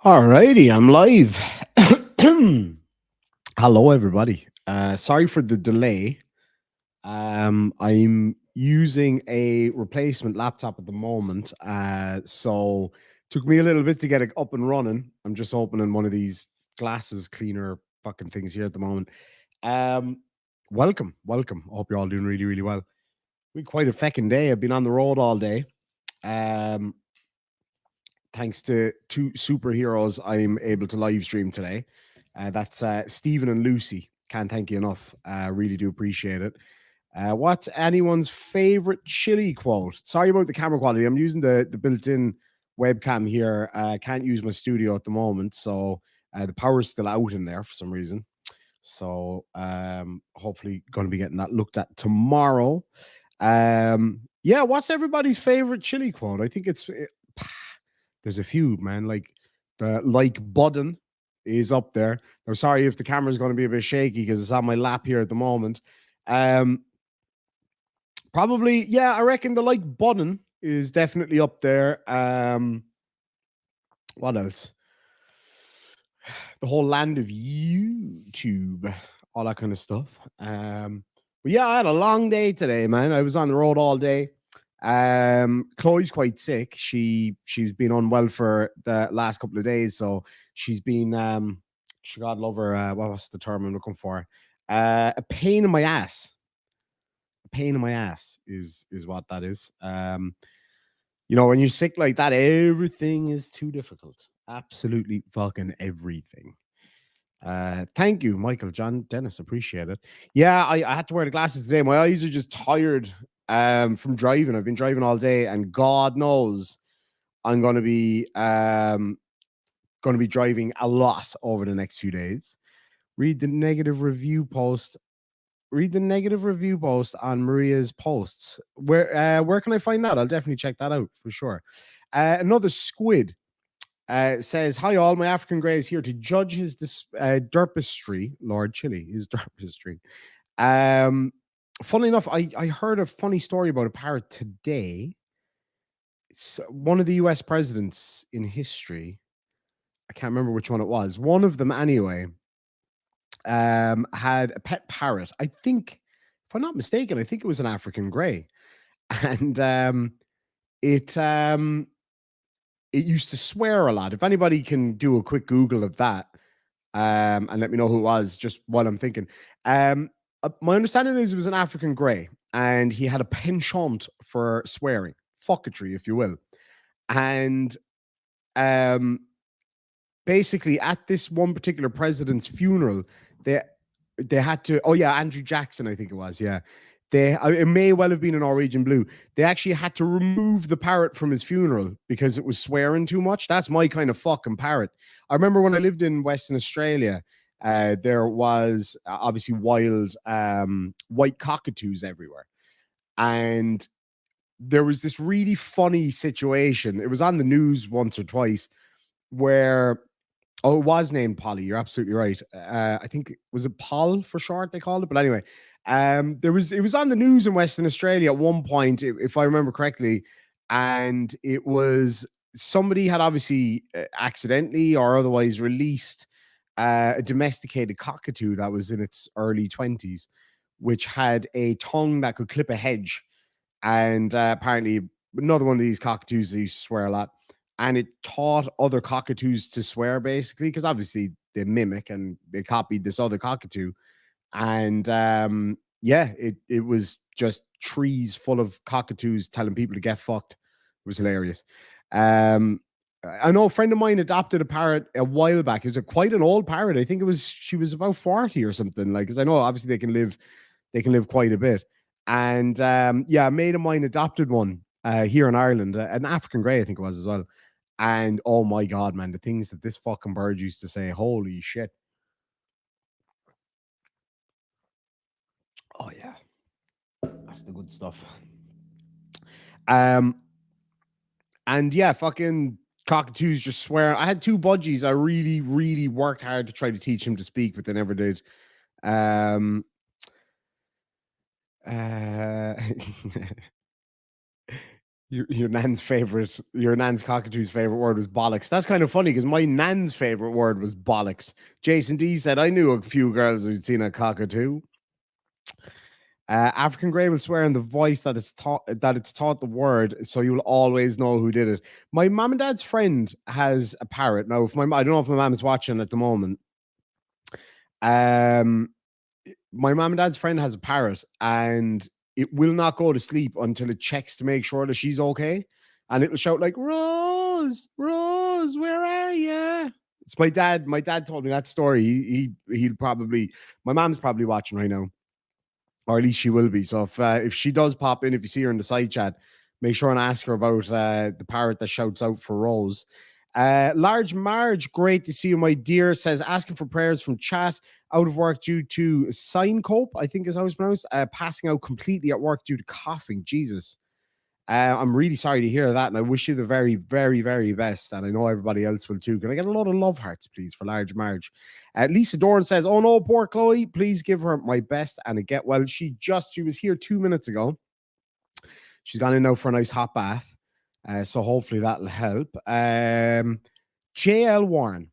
Alrighty, I'm live. Hello, everybody. Sorry for the delay. I'm using a replacement laptop at the moment, so took me a little bit to get it up and running. I'm just opening one of these glasses cleaner fucking things here at the moment. Um, welcome. I hope you're all doing really, really well. We had quite a fucking day. I've been on the road all day. Um, Thanks to two superheroes, I'm able to live stream today. That's Stephen and Lucy. Can't thank you enough. Really do appreciate it. What's anyone's favorite chili quote? Sorry about the camera quality. I'm using the built-in webcam here. Can't use my studio at the moment, so the power's still out in there for some reason. So hopefully going to be getting that looked at tomorrow. Yeah, what's everybody's favorite chili quote? I think there's a few, man. Like Budden is up there. I'm sorry if the camera's going to be a bit shaky because it's on my lap here at the moment. Um, Probably, yeah, I reckon the like Budden is definitely up there. What else? The whole land of YouTube, all that kind of stuff. But yeah, I had a long day today, man. I was on the road all day. Chloe's quite sick. She's been unwell for the last couple of days, so she's been she God love her. What was the term I'm looking for? A pain in my ass. A pain in my ass is what that is. When you're sick like that, everything is too difficult. Absolutely fucking everything. Thank you, Michael John Dennis. Appreciate it. Yeah, I had to wear the glasses today. My eyes are just tired from driving. I've been driving all day, and God knows I'm gonna be driving a lot over the next few days. Read the negative review post. Read the negative review post on Maria's posts. Where can I find that? I'll definitely check that out for sure. Another squid says, "Hi all, my African Grey is here to judge his derpistry, Lord Chili, his derpistry." Um, Funnily enough, I heard a funny story about a parrot today. It's one of the U.S. presidents in history. I can't remember which one it was. One of them, anyway, had a pet parrot. I think, if I'm not mistaken, I think it was an African Grey, and it it used to swear a lot. If anybody can do a quick Google of that, and let me know who it was, just while I'm thinking. My understanding is it was an African Grey, and he had a penchant for swearing, fucketry, if you will. And um, basically, at this one particular president's funeral, they they had to. Oh yeah, Andrew Jackson, I think it was. Yeah, it may well have been an Norwegian Blue. They actually had to remove the parrot from his funeral because it was swearing too much. That's my kind of fucking parrot. I remember when I lived in Western Australia, there was obviously wild white cockatoos everywhere, and there was this really funny situation. It was on the news once or twice where oh, it was named Polly. You're absolutely right. I think was it Paul for short they called it, but anyway, it was on the news in Western Australia at one point, if I remember correctly, and it was somebody had obviously accidentally or otherwise released a domesticated cockatoo that was in its early 20s, which had a tongue that could clip a hedge, and apparently another one of these cockatoos that used to swear a lot, and it taught other cockatoos to swear basically because obviously they mimic and they copied this other cockatoo, and yeah, it was just trees full of cockatoos telling people to get fucked. It was hilarious. um I know a friend of mine adopted a parrot a while back. It's a quite an old parrot. I think she was about 40 or something, like, because I know obviously they can live quite a bit. And yeah, a mate of mine adopted one here in Ireland, an African Grey, I think it was as well. And oh my god, man, the things that this fucking bird used to say, holy shit. Oh yeah, that's the good stuff. Um, and yeah, fucking cockatoos just swear. I had two budgies. I really, really worked hard to try to teach them to speak, but they never did. Um, uh, Your nan's cockatoo's favorite word was bollocks. That's kind of funny because my nan's favorite word was bollocks. Jason D said, I knew a few girls who'd seen a cockatoo. African Grey will swear in the voice that it's taught the word, so you'll always know who did it. My mom and dad's friend has a parrot. Now, I don't know if my mom is watching at the moment. My mom and dad's friend has a parrot, and it will not go to sleep until it checks to make sure that she's okay. And it will shout like, Rose, Rose, where are you? It's my dad. My dad told me that story. He'll probably, my mom's probably watching right now, or at least she will be. So if she does pop in, if you see her in the side chat, make sure and ask her about the parrot that shouts out for Rose. Large Marge, great to see you, my dear, says asking for prayers from chat. Out of work due to syncope, I think is how it's pronounced. Passing out completely at work due to coughing. Jesus. I'm really sorry to hear that, and I wish you the very, very, very best. And I know everybody else will too. Can I get a lot of love hearts, please, for Large Marge? Lisa Doran says, "Oh no, poor Chloe. Please give her my best and a get well." She was here 2 minutes ago. She's gone in now for a nice hot bath, so hopefully that'll help. JL Warren,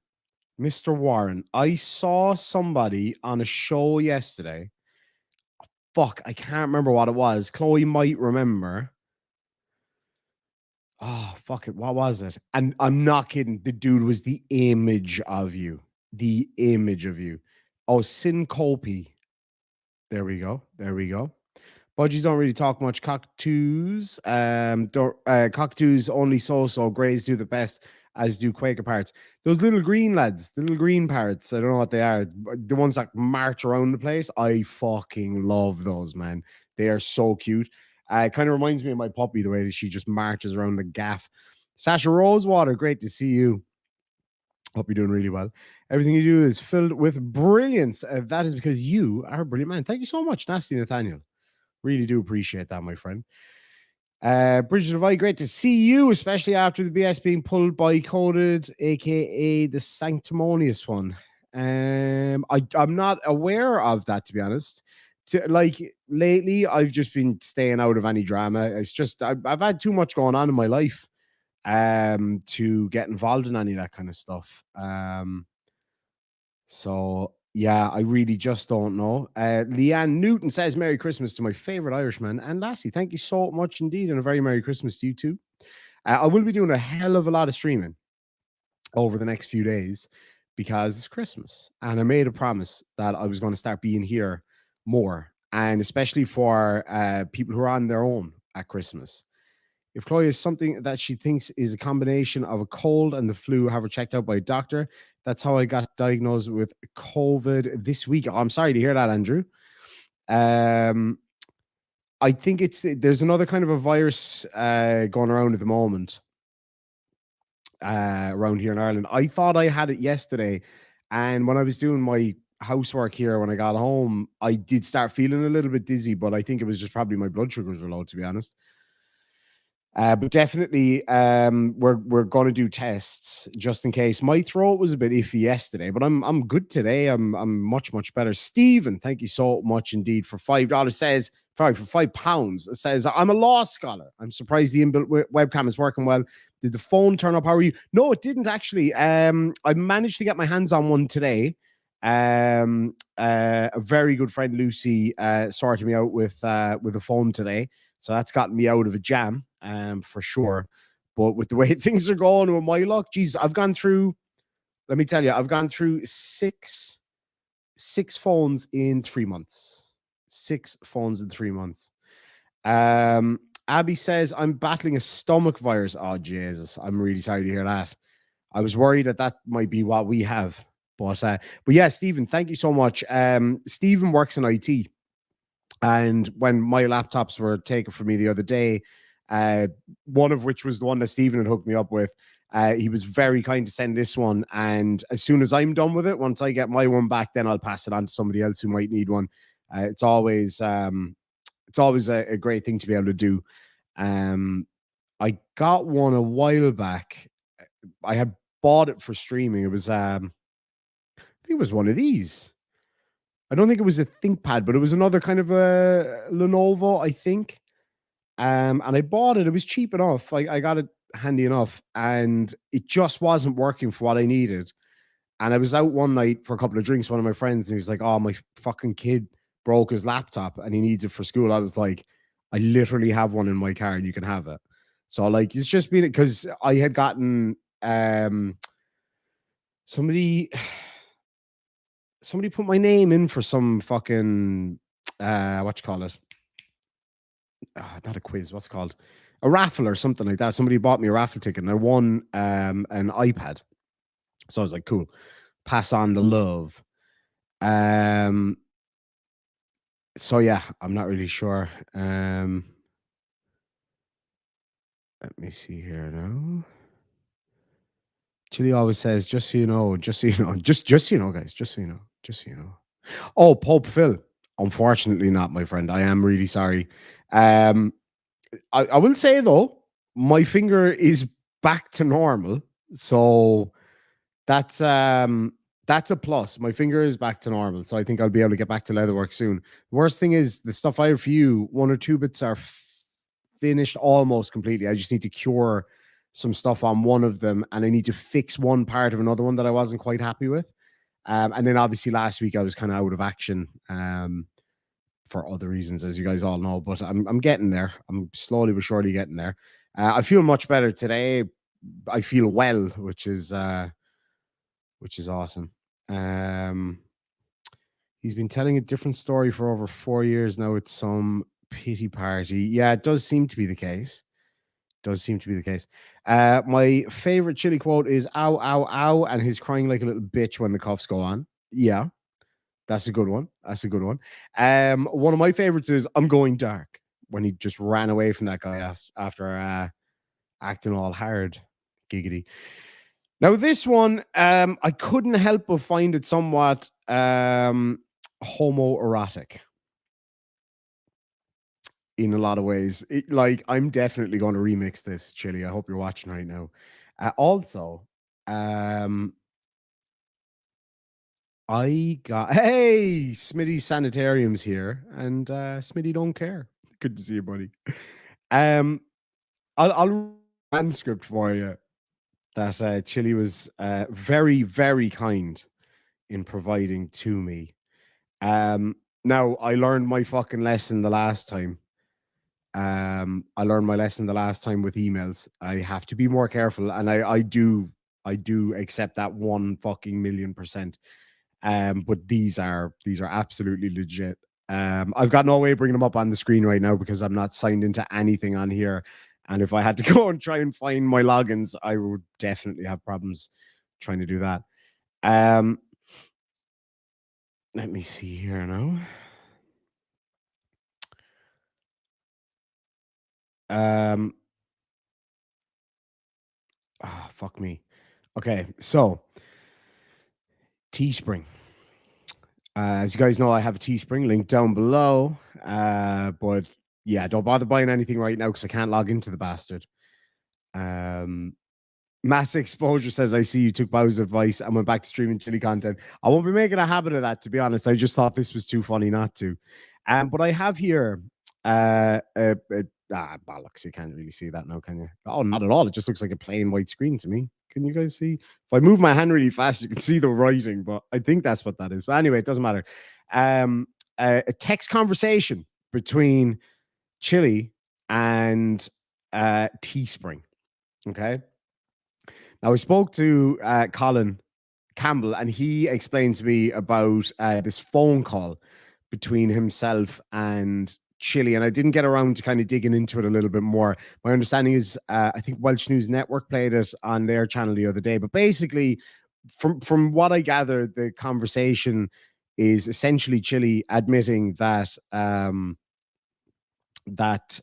Mr. Warren, I saw somebody on a show yesterday. Fuck, I can't remember what it was. Chloe might remember. Oh, fuck it. What was it? And I'm not kidding. The dude was the image of you. The image of you. Oh, Syncope. There we go. There we go. Budgies don't really talk much. Cockatoos. Cockatoos only so. Greys do the best, as do Quaker parrots. Those little green lads, the little green parrots. I don't know what they are. The ones that march around the place. I fucking love those, man. They are so cute. It kind of reminds me of my puppy, the way that she just marches around the gaff. Sasha Rosewater, great to see you. Hope you're doing really well. Everything you do is filled with brilliance. That is because you are a brilliant man. Thank you so much, Nasty Nathaniel. Really do appreciate that, my friend. Bridget Levi, great to see you, especially after the BS being pulled by Coded, aka the sanctimonious one. I'm not aware of that, to be honest. Lately, I've just been staying out of any drama. It's just I've had too much going on in my life to get involved in any of that kind of stuff. So yeah, I really just don't know. Leanne Newton says Merry Christmas to my favorite Irishman and Lassie. Thank you so much indeed, and a very Merry Christmas to you too. I will be doing a hell of a lot of streaming over the next few days because it's Christmas, and I made a promise that I was going to start being here more, and especially for people who are on their own at Christmas. If Chloe has something that she thinks is a combination of a cold and the flu, have her checked out by a doctor. That's how I got diagnosed with COVID this week. Oh, I'm sorry to hear that, Andrew. I think there's another kind of a virus going around at the moment around here in Ireland. I thought I had it yesterday, and when I was doing my housework here when I got home, I did start feeling a little bit dizzy, but I think it was just probably my blood sugars were low, to be honest. But definitely, we're going to do tests just in case. My throat was a bit iffy yesterday, but I'm good today. I'm much better. Stephen, thank you so much indeed for $5. Says sorry for £5. It says I'm a law scholar. I'm surprised the inbuilt webcam is working well. Did the phone turn up? How are you? No, it didn't actually. I managed to get my hands on one today. A very good friend Lucy sorted me out with a phone today. So that's gotten me out of a jam, for sure. But with the way things are going with my luck, geez, I've gone through, let me tell you, I've gone through six phones in 3 months. 6 phones in 3 months. Abby says, I'm battling a stomach virus. Oh, Jesus. I'm really sorry to hear that. I was worried that might be what we have. But yeah, Stephen, thank you so much. Stephen works in IT. And when my laptops were taken from me the other day, one of which was the one that Stephen had hooked me up with, he was very kind to send this one. And as soon as I'm done with it, once I get my one back, then I'll pass it on to somebody else who might need one. It's always a great thing to be able to do. I got one a while back. I had bought it for streaming. It was, I think it was one of these. I don't think it was a ThinkPad, but it was another kind of a Lenovo, I think. And I bought it. It was cheap enough. I got it handy enough, and it just wasn't working for what I needed. And I was out one night for a couple of drinks. One of my friends, and he was like, "Oh, my fucking kid broke his laptop and he needs it for school." I was like, "I literally have one in my car, and you can have it." So like, it's just been because I had gotten somebody somebody put my name in for some fucking what you call it? Not a quiz. What's it called? A raffle or something like that. Somebody bought me a raffle ticket, and I won an iPad. So I was like, "Cool, pass on the love." Um, so yeah, I'm not really sure. Let me see here now. Chili always says, "Just so you know, just so you know, just so you know, guys, just so you know, just so you know." Oh, Pope Phil. Unfortunately, not my friend. I am really sorry. Um, I will say though, my finger is back to normal, so that's that's a plus. My finger is back to normal, so I think I'll be able to get back to leatherwork soon. The worst thing is the stuff I have for you. One or two bits are finished almost completely. I just need to cure some stuff on one of them, and I need to fix one part of another one that I wasn't quite happy with. And then obviously last week I was kind of out of action for other reasons, as you guys all know. But I'm getting there. I'm slowly but surely getting there. I feel much better today. I feel well, which is awesome. Um, he's been telling a different story for over 4 years now. It's some pity party. Yeah, it does seem to be the case. Does seem to be the case. My favorite chili quote is "ow, ow, ow," and he's crying like a little bitch when the cuffs go on. Yeah, that's a good one. That's a good one. One of my favorites is "I'm going dark" when he just ran away from that guy after acting all hard. Giggity. Now this one, I couldn't help but find it somewhat homoerotic in a lot of ways. Like I'm definitely going to remix this, Chili. I hope you're watching right now. Also, um, I got hey Smitty Sanitarium's here, and Smitty don't care. Good to see you, buddy. Um, I'll read a transcript for you that Chili was very very kind in providing to me. Now I learned my fucking lesson the last time. I learned my lesson the last time with emails. I have to be more careful, and I do accept that 1 fucking million%. But these are absolutely legit. I've got no way of bringing them up on the screen right now because I'm not signed into anything on here. And if I had to go and try and find my logins, I would definitely have problems trying to do that. Um, Let me see here now. Um, Fuck me. Okay, so Teespring. As you guys know, I have a Teespring link down below. But yeah, don't bother buying anything right now because I can't log into the bastard. Um, Mass Exposure says, I see you took Bow's advice and went back to streaming chili content. I won't be making a habit of that, to be honest. I just thought this was too funny not to. But I have here bollocks. You can't really see that now, can you? Oh, not at all. It just looks like a plain white screen to me. Can you guys see? If I move my hand really fast, you can see the writing, but I think that's what that is. But anyway, it doesn't matter. A text conversation between Chili and Teespring. Okay. Now, I spoke to Colin Campbell, and he explained to me about this phone call between himself and Chile, and I didn't get around to kind of digging into it a little bit more. My understanding is, I think Welsh News Network played it on their channel the other day, but basically, from what I gather, the conversation is essentially Chile admitting that that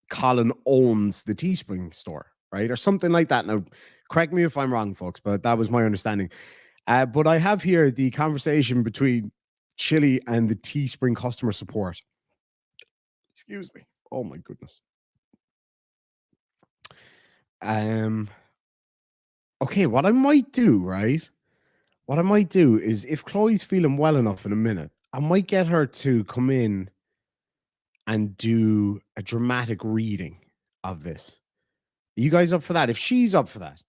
Colin owns the Teespring store, right, or something like that. Now, correct me if I'm wrong, folks, but that was my understanding. But I have here the conversation between Chili and the Teespring customer support. Excuse me. Oh my goodness. Um. Okay, what I might do, right? What I might do is if Chloe's feeling well enough in a minute, I might get her to come in and do a dramatic reading of this. Are you guys up for that? If she's up for that,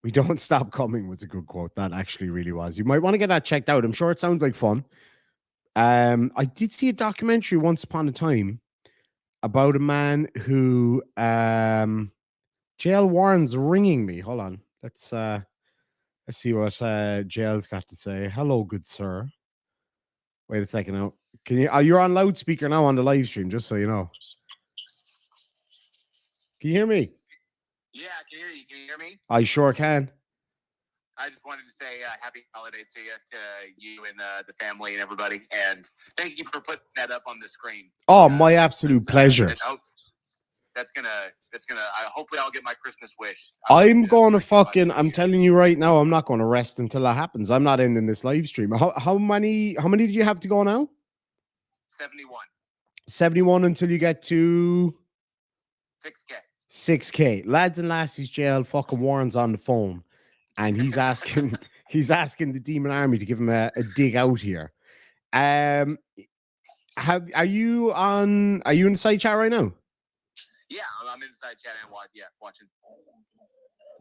we don't stop coming was a good quote. That actually really was. You might want to get that checked out. I'm sure it sounds like fun. I did see a documentary once upon a time about a man who JL Warren's ringing me. Hold on. Let's see what JL's got to say. Hello, good sir. Wait a second now. Can you you're on loudspeaker now on the live stream, just so you know. Can you hear me? Yeah, I can hear you. Can you hear me? I sure can. I just wanted to say happy holidays to you and the family and everybody. And thank you for putting that up on the screen. Oh, my absolute pleasure. That's gonna hopefully I'll get my Christmas wish. I'm telling you right now, I'm not going to rest until that happens. I'm not ending this live stream. How many did you have to go now? 71. 71 until you get to 6K. 6K. Lads and lassies, JL fucking Warren's on the phone, and he's asking the Demon Army to give him a dig out here. Are you in the side chat right now? Yeah, I'm inside chat and watching.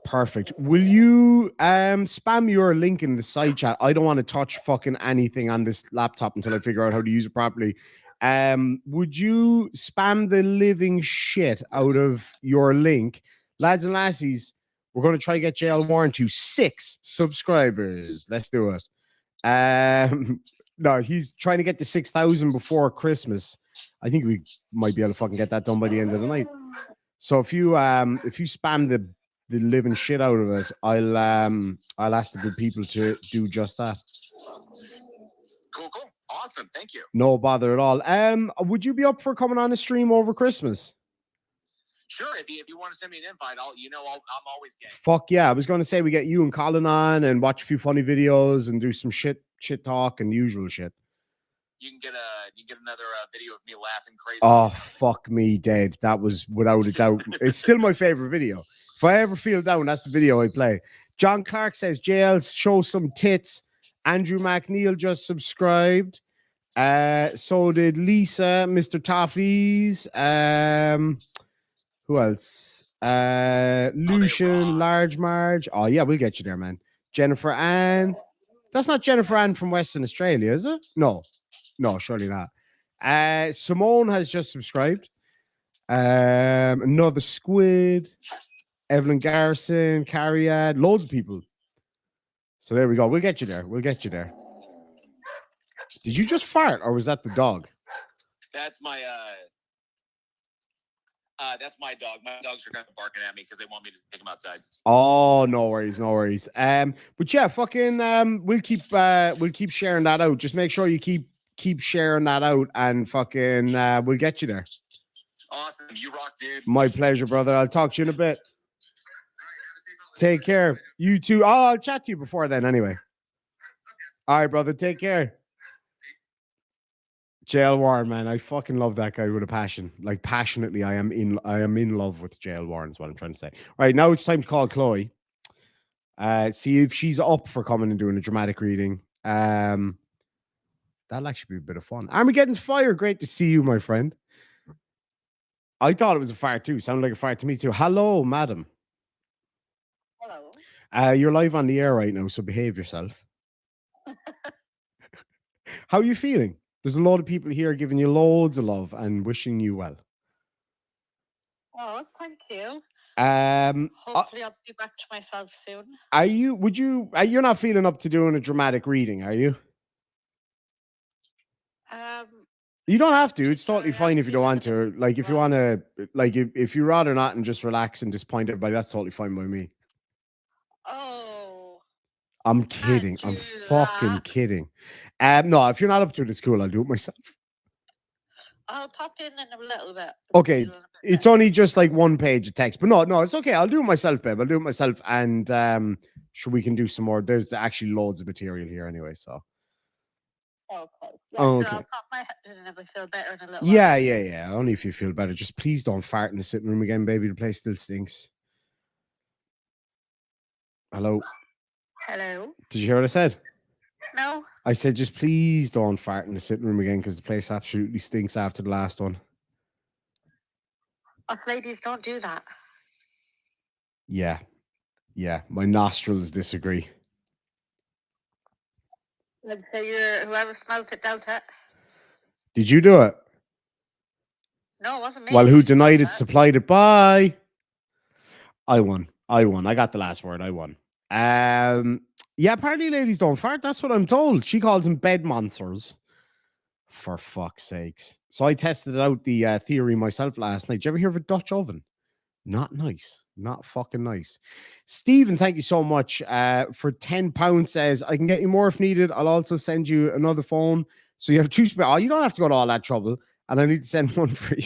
Perfect. Will you spam your link in the side chat? I don't want to touch fucking anything on this laptop until I figure out how to use it properly. Would you spam the living shit out of your link? Lads and lassies, we're going to try to get JL Warren to 6 subscribers. Let's do it. No, he's trying to get to 6,000 before Christmas. I think we might be able to fucking get that done by the end of the night. So if you spam the living shit out of it, I'll ask the good people to do just that. Cool. Awesome. Thank you. No bother at all. Would you be up for coming on a stream over Christmas? Sure. If you want to send me an invite, I'm always game. Fuck yeah. I was going to say we get you and Colin on and watch a few funny videos and do some shit talk and usual shit. You can get another video of me laughing crazy. Oh, fuck me dead. That was without a doubt. It's still my favorite video. If I ever feel down, that's the video I play. John Clark says, JL, show some tits. Andrew McNeil just subscribed. So did Lisa, Mr. Toffees. Who else? Lucian, Large Marge. Oh, yeah, we'll get you there, man. Jennifer Ann. That's not Jennifer Ann from Western Australia, is it? No, surely not. Simone has just subscribed. Another Squid. Evelyn Garrison, Cariad, loads of people. So there we go. We'll get you there. Did you just fart, or was that the dog? That's my dog. My dogs are kind of barking at me because they want me to take them outside. Oh, no worries. But yeah, fucking we'll keep sharing that out. Just make sure you keep sharing that out, and fucking we'll get you there. Awesome. You rock, dude. My pleasure, brother. I'll talk to you in a bit. Take care. You too. Oh, I'll chat to you before then anyway. All right, brother. Take care. JL Warren, man. I fucking love that guy with a passion. Like passionately, I am in love with JL Warren is what I'm trying to say. All right, now it's time to call Chloe. See if she's up for coming and doing a dramatic reading. That'll actually be a bit of fun. Armageddon's Fire. Great to see you, my friend. I thought it was a fart too. Sounded like a fart to me too. Hello, madam. Hello. You're live on the air right now, so behave yourself. How are you feeling? There's a lot of people here giving you loads of love and wishing you well. Oh, thank you. Hopefully I'll be back to myself soon. You're not feeling up to doing a dramatic reading, are you? You don't have to. It's totally fine if you don't want to. Like, if you want to, like, if you'd rather not and just relax and disappoint everybody, that's totally fine by me. Oh. I'm kidding. I'm fucking kidding. No, if you're not up to it, it's cool. I'll do it myself. I'll pop in a little bit. Okay. It's only just like one page of text. But no, it's okay. I'll do it myself, babe. I'll do it myself. And sure, we can do some more. There's actually loads of material here anyway, so. Okay. Yeah, okay. So I'll pop my head in if I feel better in a little while. while. Yeah. Only if you feel better. Just please don't fart in the sitting room again, baby. The place still stinks. Hello. Hello. Did you hear what I said? No. I said just please don't fart in the sitting room again because the place absolutely stinks after the last one. Us ladies don't do that. Yeah. Yeah. My nostrils disagree. I'd say you're whoever smelt it dealt it. Did you do it? No, it wasn't me. Well, who She denied smelt it supplied it? Bye. I won. I got the last word. I won. Yeah, apparently ladies don't fart. That's what I'm told. She calls them bed monsters. For fuck's sakes. So I tested it out, the theory myself last night. Did you ever hear of a Dutch oven? Not nice. Not fucking nice. Stephen, thank you so much for £10. Says, I can get you more if needed. I'll also send you another phone. So you have two spare. Oh, you don't have to go to all that trouble. And I need to send one for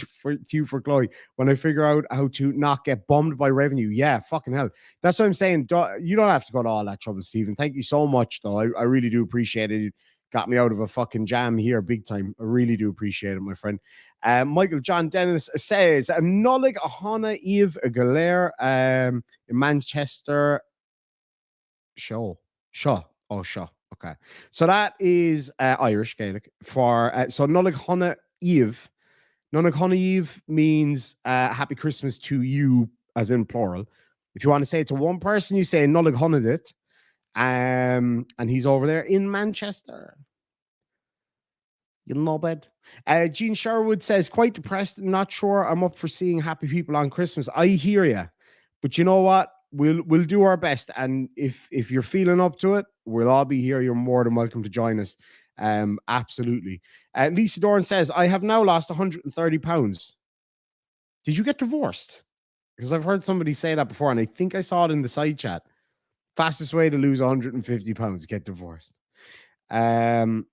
you for Chloe when I figure out how to not get bummed by revenue. Yeah, fucking hell. That's what I'm saying. You don't have to go to all that trouble, Stephen. Thank you so much, though. I really do appreciate it. You got me out of a fucking jam here big time. I really do appreciate it, my friend. Michael John Dennis says, Nolig Ahana Eve Galer in Manchester. Shaw. Okay. So that is Irish Gaelic for so Nolig Hana Eve. Nolig Hana Eve means happy Christmas to you, as in plural. If you want to say it to one person, you say Nolig Hana Dit. And he's over there in Manchester. You know, bed. Gene Sherwood says, quite depressed. Not sure I'm up for seeing happy people on Christmas. I hear you, but you know what? We'll do our best. And if you're feeling up to it, we'll all be here. You're more than welcome to join us. Absolutely. Lisa Doran says, I have now lost 130 pounds. Did you get divorced? Because I've heard somebody say that before, and I think I saw it in the side chat. Fastest way to lose 150 pounds, get divorced. Kid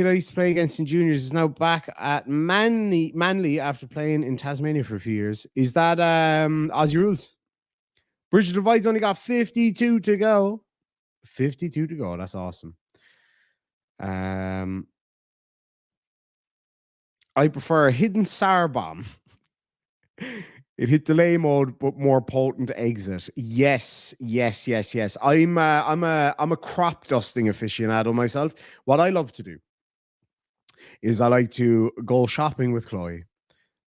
I used to play against in juniors is now back at Manly after playing in Tasmania for a few years. Is that Aussie Rules? Bridge of Divide's only got 52 to go. 52 to go. That's awesome. I prefer a hidden SAR bomb. It hit delay mode, but more potent exit. Yes. I'm a crop dusting aficionado myself. What I love to do is I like to go shopping with Chloe.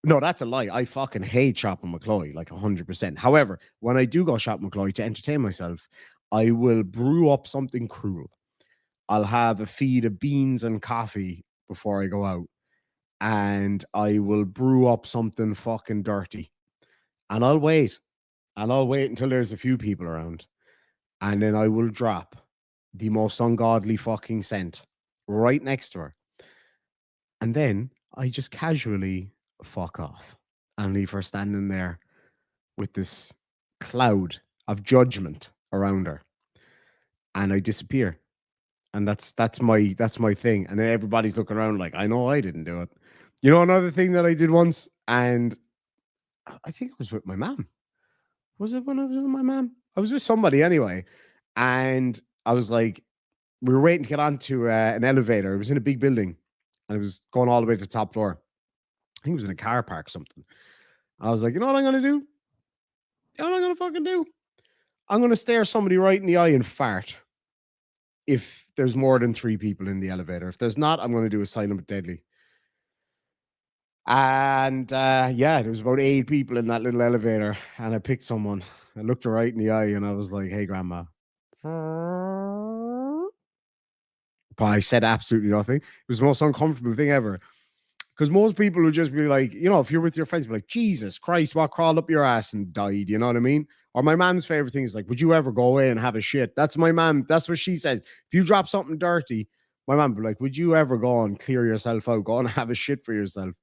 No, that's a lie. I fucking hate shopping with Chloe, like 100%. However, when I do go shopping with Chloe to entertain myself, I will brew up something cruel. I'll have a feed of beans and coffee before I go out. And I will brew up something fucking dirty. And I'll wait. And I'll wait until there's a few people around. And then I will drop the most ungodly fucking scent right next to her. And then I just casually fuck off and leave her standing there with this cloud of judgment around her. And I disappear. And that's my thing. And then everybody's looking around like, I know I didn't do it. You know, another thing that I did once, and I think it was with my mom. Was it when I was with my mom? I was with somebody anyway. And I was like, we were waiting to get onto an elevator. It was in a big building. And it was going all the way to the top floor. I think it was in a car park or something. I was like, you know what I'm going to do? You know what I'm going to fucking do? I'm going to stare somebody right in the eye and fart. If there's more than 3 people in the elevator. If there's not, I'm going to do a silent but deadly. And yeah, there was about 8 people in that little elevator. And I picked someone. I looked her right in the eye and I was like, hey, grandma. But I said absolutely nothing. It was the most uncomfortable thing ever. Because most people would just be like, you know, if you're with your friends, be like, Jesus Christ, what crawled up your ass and died? You know what I mean? Or my mom's favorite thing is like, would you ever go away and have a shit? That's my mom. That's what she says. If you drop something dirty, my mom would be like, would you ever go and clear yourself out? Go and have a shit for yourself.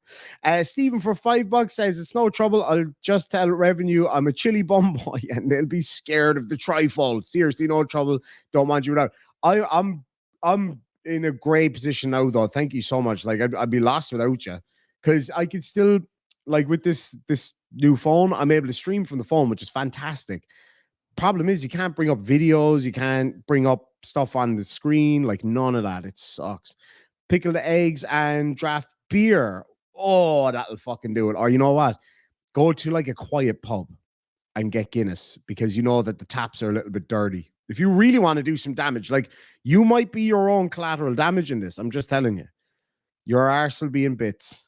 Stephen for $5 says, it's no trouble. I'll just tell revenue I'm a chili bum boy and they'll be scared of the trifold. Seriously, no trouble. Don't want you without. I'm in a great position now, though. Thank you so much. Like, I'd be lost without you, because I could still, like, with this new phone, I'm able to stream from the phone, which is fantastic. Problem is, you can't bring up videos, you can't bring up stuff on the screen, like none of that. It sucks. Pickled eggs and draft beer. Oh, that'll fucking do it. Or you know what? Go to like a quiet pub and get Guinness, because you know that the taps are a little bit dirty. If you really want to do some damage, like, you might be your own collateral damage in this. I'm just telling you. Your arse will be in bits.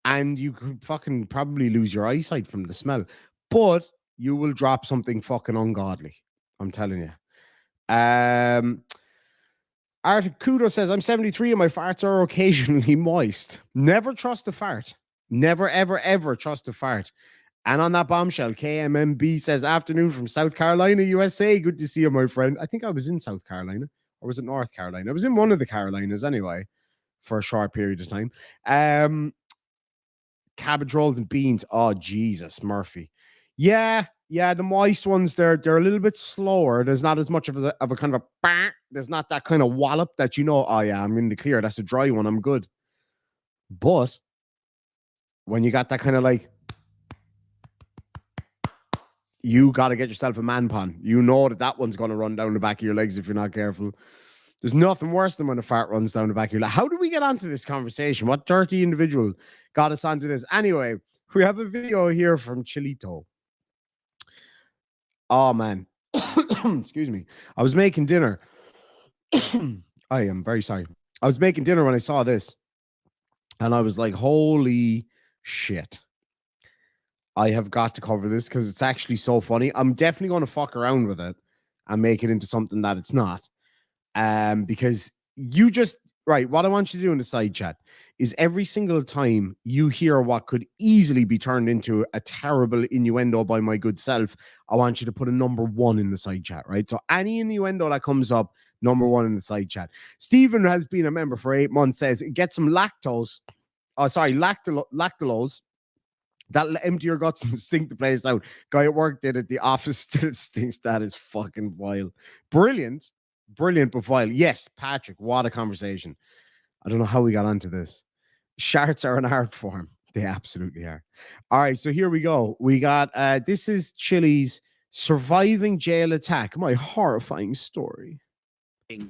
and you could fucking probably lose your eyesight from the smell. But you will drop something fucking ungodly. I'm telling you. Articudo says, I'm 73 and my farts are occasionally moist. Never trust a fart. Never, ever, ever trust a fart. And on that bombshell, KMMB says, afternoon from South Carolina, USA. Good to see you, my friend. I think I was in South Carolina. Or was it North Carolina? I was in one of the Carolinas anyway, for a short period of time. Cabbage rolls and beans. Oh, Jesus, Murphy. Yeah, the moist ones, they're a little bit slower. There's not as much of a kind of a bang. There's not that kind of wallop that oh yeah, I'm in the clear. That's a dry one. I'm good. But when you got that kind of like, you got to get yourself a man pan. You know that one's going to run down the back of your legs if you're not careful. There's nothing worse than when a fart runs down the back of your leg. How did we get onto this conversation? What dirty individual got us onto this? Anyway, we have a video here from Chilito. Oh, man. Excuse me. I was making dinner. I am very sorry. I was making dinner when I saw this. And I was like, holy shit. I have got to cover this because it's actually so funny. I'm definitely going to fuck around with it and make it into something that it's not. Because you just, right, what I want you to do in the side chat is every single time you hear what could easily be turned into a terrible innuendo by my good self, I want you to put a number 1 in the side chat, right? So any innuendo that comes up, number 1 in the side chat. Stephen has been a member for 8 months, says, get some lactose. Oh, sorry, lactulose. That'll empty your guts and stink the place out. Guy at work did it. The office still stinks. That is fucking vile. Brilliant, but vile. Yes, Patrick, what a conversation. I don't know how we got onto this. Sharts are an art form. They absolutely are. All right, so here we go. We got, this is Chili's surviving jail attack. My horrifying story.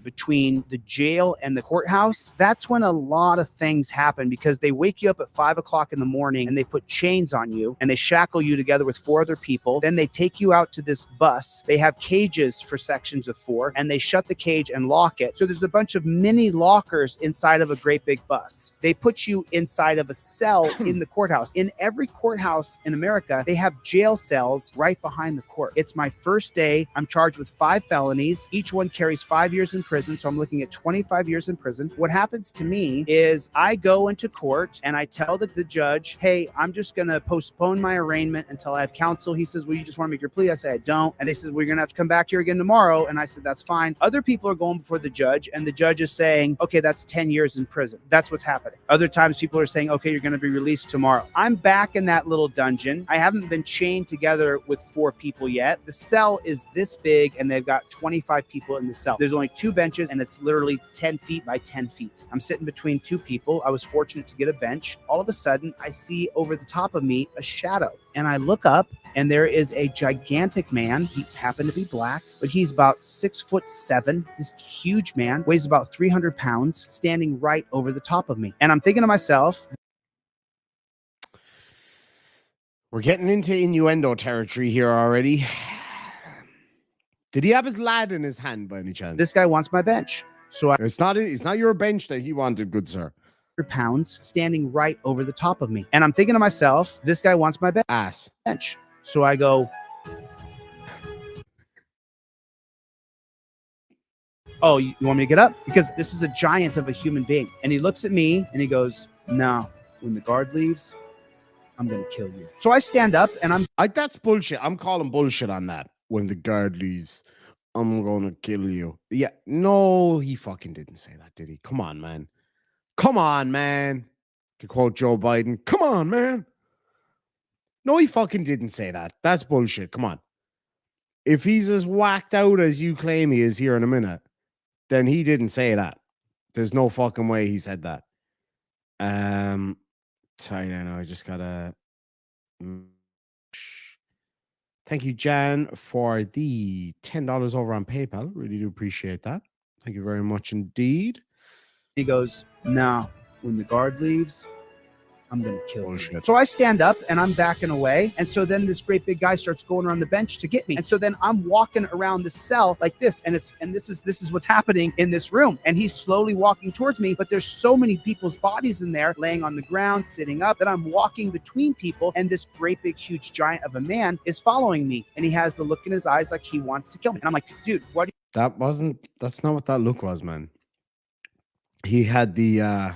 Between the jail and the courthouse, that's when a lot of things happen because they wake you up at 5 o'clock in the morning and they put chains on you and they shackle you together with 4 other people. Then they take you out to this bus. They have cages for sections of 4 and they shut the cage and lock it. So there's a bunch of mini lockers inside of a great big bus. They put you inside of a cell in the courthouse. In every courthouse in America, they have jail cells right behind the court. It's my first day. I'm charged with 5 felonies. Each one carries 5 years in prison, so I'm looking at 25 years in prison. What happens to me is I go into court and I tell the judge, hey, I'm just going to postpone my arraignment until I have counsel. He says, well, you just want to make your plea? I say, I don't. And they said, well, you're going to have to come back here again tomorrow. And I said, that's fine. Other people are going before the judge and the judge is saying, okay, that's 10 years in prison. That's what's happening. Other times people are saying, okay, you're going to be released tomorrow. I'm back in that little dungeon. I haven't been chained together with 4 people yet. The cell is this big and they've got 25 people in the cell. There's only 2 benches and it's literally 10 feet by 10 feet. I'm sitting between 2 people. I was fortunate to get a bench. All of a sudden, I see over the top of me a shadow. And I look up and there is a gigantic man. He happened to be black, but he's about 6'7". This huge man weighs about 300 pounds, standing right over the top of me. And I'm thinking to myself, we're getting into innuendo territory here already. Did he have his lad in his hand by any chance? this guy wants my bench. So It's not your bench that he wanted, good sir. 100 pounds standing right over the top of me. And I'm thinking to myself, this guy wants my Ass. bench. So I go, oh, you want me to get up? Because this is a giant of a human being. And he looks at me and he goes, no, when the guard leaves, I'm going to kill you. So I stand up and That's bullshit. I'm calling bullshit on that. When the guard leaves, I'm going to kill you. Yeah, no, he fucking didn't say that, did he? Come on, man. Come on, man. To quote Joe Biden, come on, man. No, he fucking didn't say that. That's bullshit. Come on. If he's as whacked out as you claim he is here in a minute, then he didn't say that. There's no fucking way he said that. Sorry, I just gotta. Thank you, Jan, for the $10 over on PayPal. Really do appreciate that. Thank you very much indeed. he goes, no, when the guard leaves, I'm going to kill you. Bullshit. So I stand up and I'm backing away. And so then this great big guy starts going around the bench to get me. And so then I'm walking around the cell like this. And this is what's happening in this room. And he's slowly walking towards me. But there's so many people's bodies in there laying on the ground, sitting up, that I'm walking between people. And this great big huge giant of a man is following me. And he has the look in his eyes like he wants to kill me. And I'm like, dude, what? That's not what that look was, man. He had the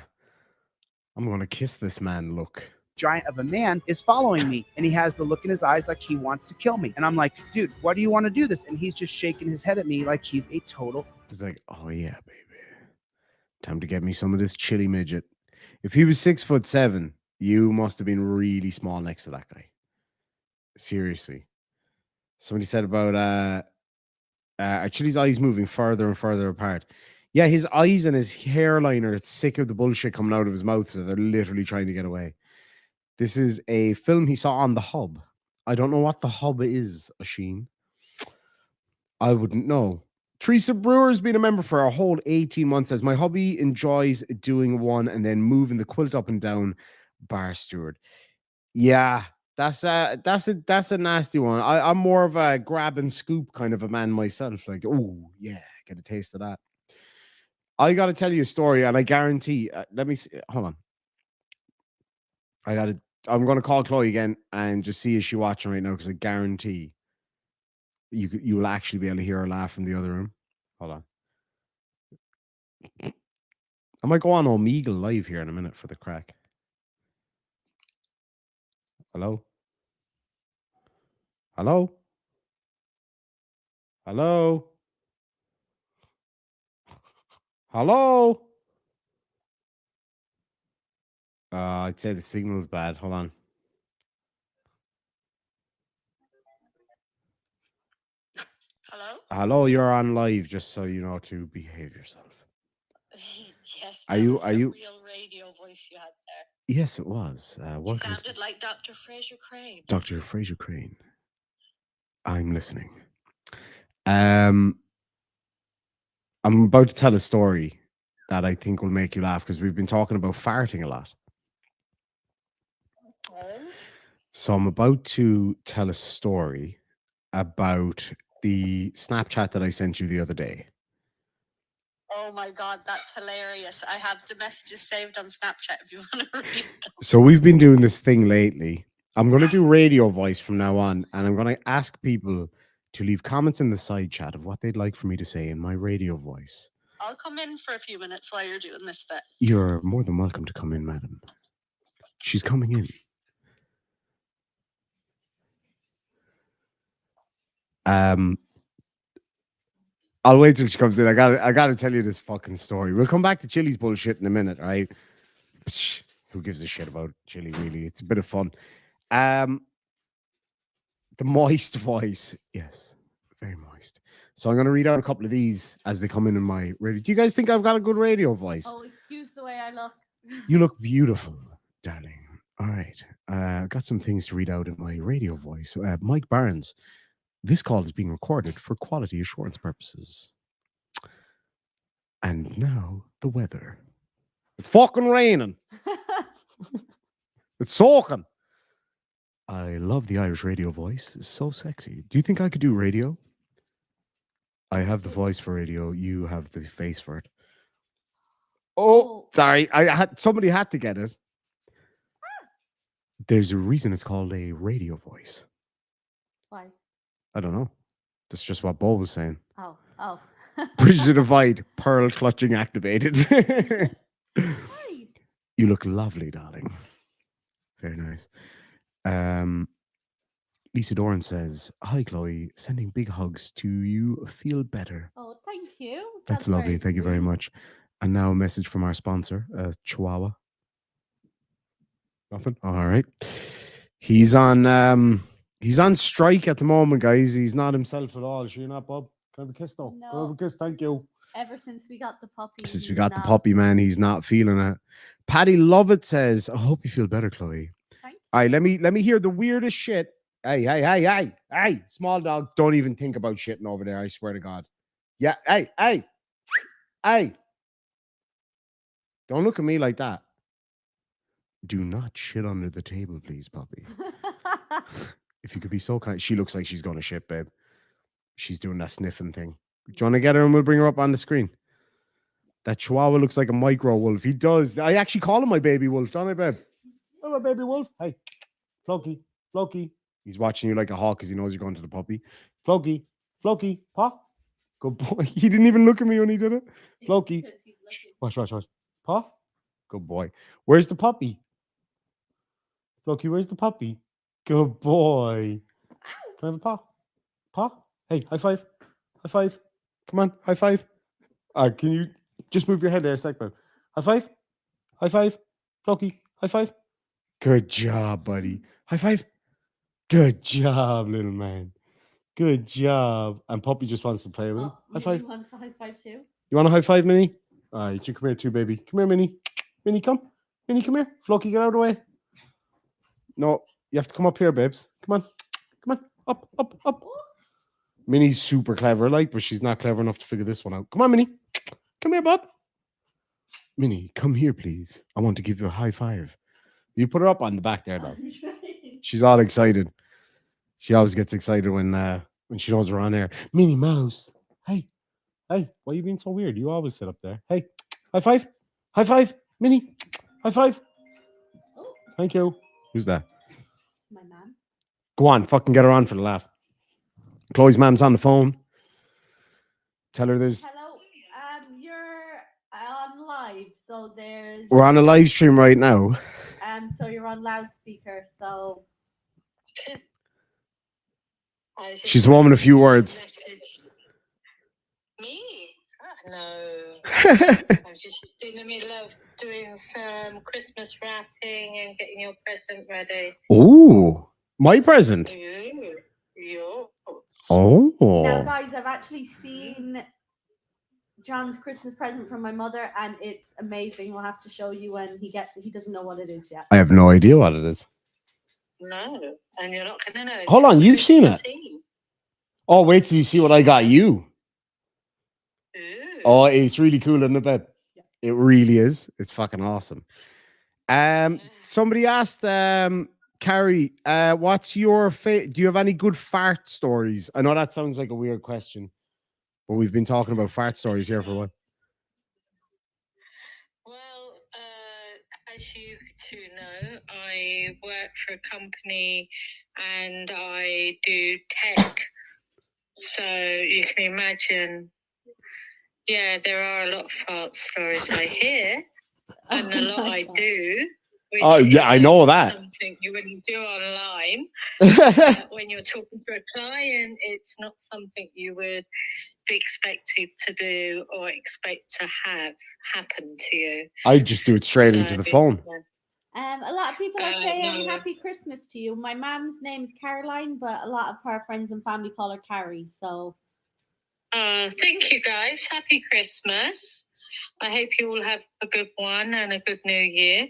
I'm gonna kiss this man look. Giant of a man is following me, and he has the look in his eyes like he wants to kill me. And I'm like, dude, why do you want to do this? And he's just shaking his head at me like he's a total. He's like, oh yeah, baby, time to get me some of this chili midget. If he was 6'7", you must have been really small next to that guy. Seriously. Somebody said about Chili's eyes moving further and further apart. Yeah, his eyes and his hairline are sick of the bullshit coming out of his mouth, so they're literally trying to get away. This is a film he saw on The Hub. I don't know what The Hub is, Asheen. I wouldn't know. Teresa Brewer's been a member for a whole 18 months. Says, my hubby enjoys doing one and then moving the quilt up and down. Bar steward. Yeah, that's a nasty one. I'm more of a grab and scoop kind of a man myself. Like, oh yeah, get a taste of that. I got to tell you a story, and I guarantee. Let me see. Hold on. I'm going to call Chloe again and just see if she's watching right now, because I guarantee you will actually be able to hear her laugh from the other room. Hold on. I might go on Omegle live here in a minute for the crack. Hello? Hello? Hello? Hello? I'd say the signal's bad. Hold on. Hello? Hello, you're on live, just so you know to behave yourself. Yes. Are that you- was are the you- real radio voice you had there? Yes, it was. You Welcome sounded like Dr. Fraser Crane. Dr. Fraser Crane. I'm listening. I'm about to tell a story that I think will make you laugh, because we've been talking about farting a lot. Okay. So I'm about to tell a story about the Snapchat that I sent you the other day. Oh my God, that's hilarious. I have the messages saved on Snapchat if you want to read them. So we've been doing this thing lately. I'm going to do radio voice from now on, and I'm going to ask people to leave comments in the side chat of what they'd like for me to say in my radio voice. I'll come in for a few minutes while you're doing this bit. You're more than welcome to come in, madam. She's coming in. I'll wait till she comes in. I gotta tell you this fucking story. We'll come back to Chili's bullshit in a minute, right? Psh, who gives a shit about Chili, really? It's a bit of fun. The moist voice. Yes, very moist. So I'm gonna read out a couple of these as they come in my radio. Do you guys think I've got a good radio voice? Oh, excuse the way I look. You look beautiful, darling. All right. I've got some things to read out in my radio voice. Mike Barnes. This call is being recorded for quality assurance purposes. And now the weather. It's fucking raining. It's soaking. I love the Irish radio voice. It's so sexy. Do you think I could do radio? I have the voice for radio. You have the face for it. Oh, sorry. Somebody had to get it. There's a reason it's called a radio voice. Why? I don't know. That's just what Bo was saying. Oh. Bridge the divide. Pearl clutching activated. Hi. You look lovely, darling. Very nice. Lisa Doran says, hi, Chloe. Sending big hugs to you. Feel better. Oh, thank you. That's lovely. very Thank you very sweet. much. And now a message from our sponsor, Chihuahua. Nothing? All right. He's on strike at the moment, guys. He's not himself at all. Sure, you're not, Bob? Can I have a kiss, though? Can I have a kiss? Thank you. Ever since we got the puppy. Since we he's got the not- puppy, man, he's not feeling it. Patty Lovett says, I hope you feel better, Chloe. Thank you. All right, let me hear the weirdest shit. Hey, small dog, don't even think about shitting over there, I swear to God. Yeah, hey. Don't look at me like that. Do not shit under the table, please, puppy. If you could be so kind. She looks like she's going to shit, babe. She's doing that sniffing thing. Do you want to get her and we'll bring her up on the screen? That chihuahua looks like a micro wolf. He does. I actually call him my baby wolf, don't I, babe? Oh, my baby wolf. Hey, Floki, Floki. He's watching you like a hawk because he knows you're going to the puppy. Floki, Floki, paw. Good boy. He didn't even look at me when he did it. Floki. Watch. Paw. Good boy. Where's the puppy? Floki, where's the puppy? Good boy. Can I have a paw? Paw? Hey, high five. High five. Come on, high five. Can you just move your head there a sec, man? High five. High five. Floki, high five. Good job, buddy. High five. Good job, little man. Good job. And Puppy just wants to play with him. High five. Wants a high five too. You want a high five, Minnie? All right, you come here too, baby. Come here, Minnie. Minnie, come. Minnie, come here. Floki, get out of the way. No, you have to come up here, babes. Come on. Come on. Up. Minnie's super clever, like, but she's not clever enough to figure this one out. Come on, Minnie. Come here, bub. Minnie, come here, please. I want to give you a high five. You put her up on the back there, though. She's all excited. She always gets excited when she knows we're on air. Minnie Mouse. Hey, why are you being so weird? You always sit up there. Hey, high five. High five. Minnie, high five. Oh, Thank you. Who's that? my man. Go on, fucking get her on for the laugh. Chloe's mom's on the phone. Tell her there's... Hello. You're on live, so there's. We're on a live stream right now. So you're on loudspeaker. So. She's woman a few words. Me? Oh, no. I'm just in the middle of doing some Christmas wrapping and getting your present ready. Ooh, my present. Yours. Oh. Now, guys, I've actually seen John's Christmas present from my mother, and it's amazing. We'll have to show you when he gets it. He doesn't know what it is yet. I have no idea what it is. No, and you're not going to know. Hold on, you've seen it. Oh, wait till you see what I got you. Ooh. Oh, it's really cool, isn't it, babe? Yeah. It really is. It's fucking awesome. Somebody asked, Carrie, what's your do you have any good fart stories? I know that sounds like a weird question, but we've been talking about fart stories here for a while. Well, as you two know, I work for a company and I do tech. So you can imagine, yeah, there are a lot of fart stories I hear and a lot I do. Oh, yeah, I know that. Something you wouldn't do online. When you're talking to a client, it's not something you would be expected to do or expect to have happen to you. I just do it straight into the phone. A lot of people are saying no. Happy Christmas to you. My mom's name is Caroline, but a lot of her friends and family call her Carrie. So, thank you, guys. Happy Christmas. I hope you all have a good one and a good New Year.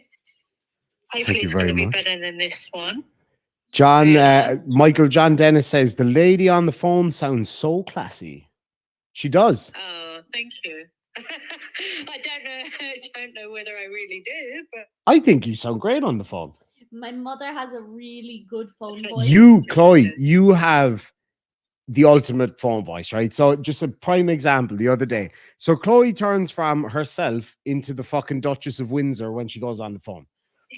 Hopefully, it's going to be better than this one. John, Michael John Dennis says the lady on the phone sounds so classy. She does. Oh, thank you. I don't know whether I really do, but I think you sound great on the phone. my mother has a really good phone voice. You, Chloe, you have the ultimate phone voice, right? So just a prime example the other day. So Chloe turns from herself into the fucking Duchess of Windsor when she goes on the phone.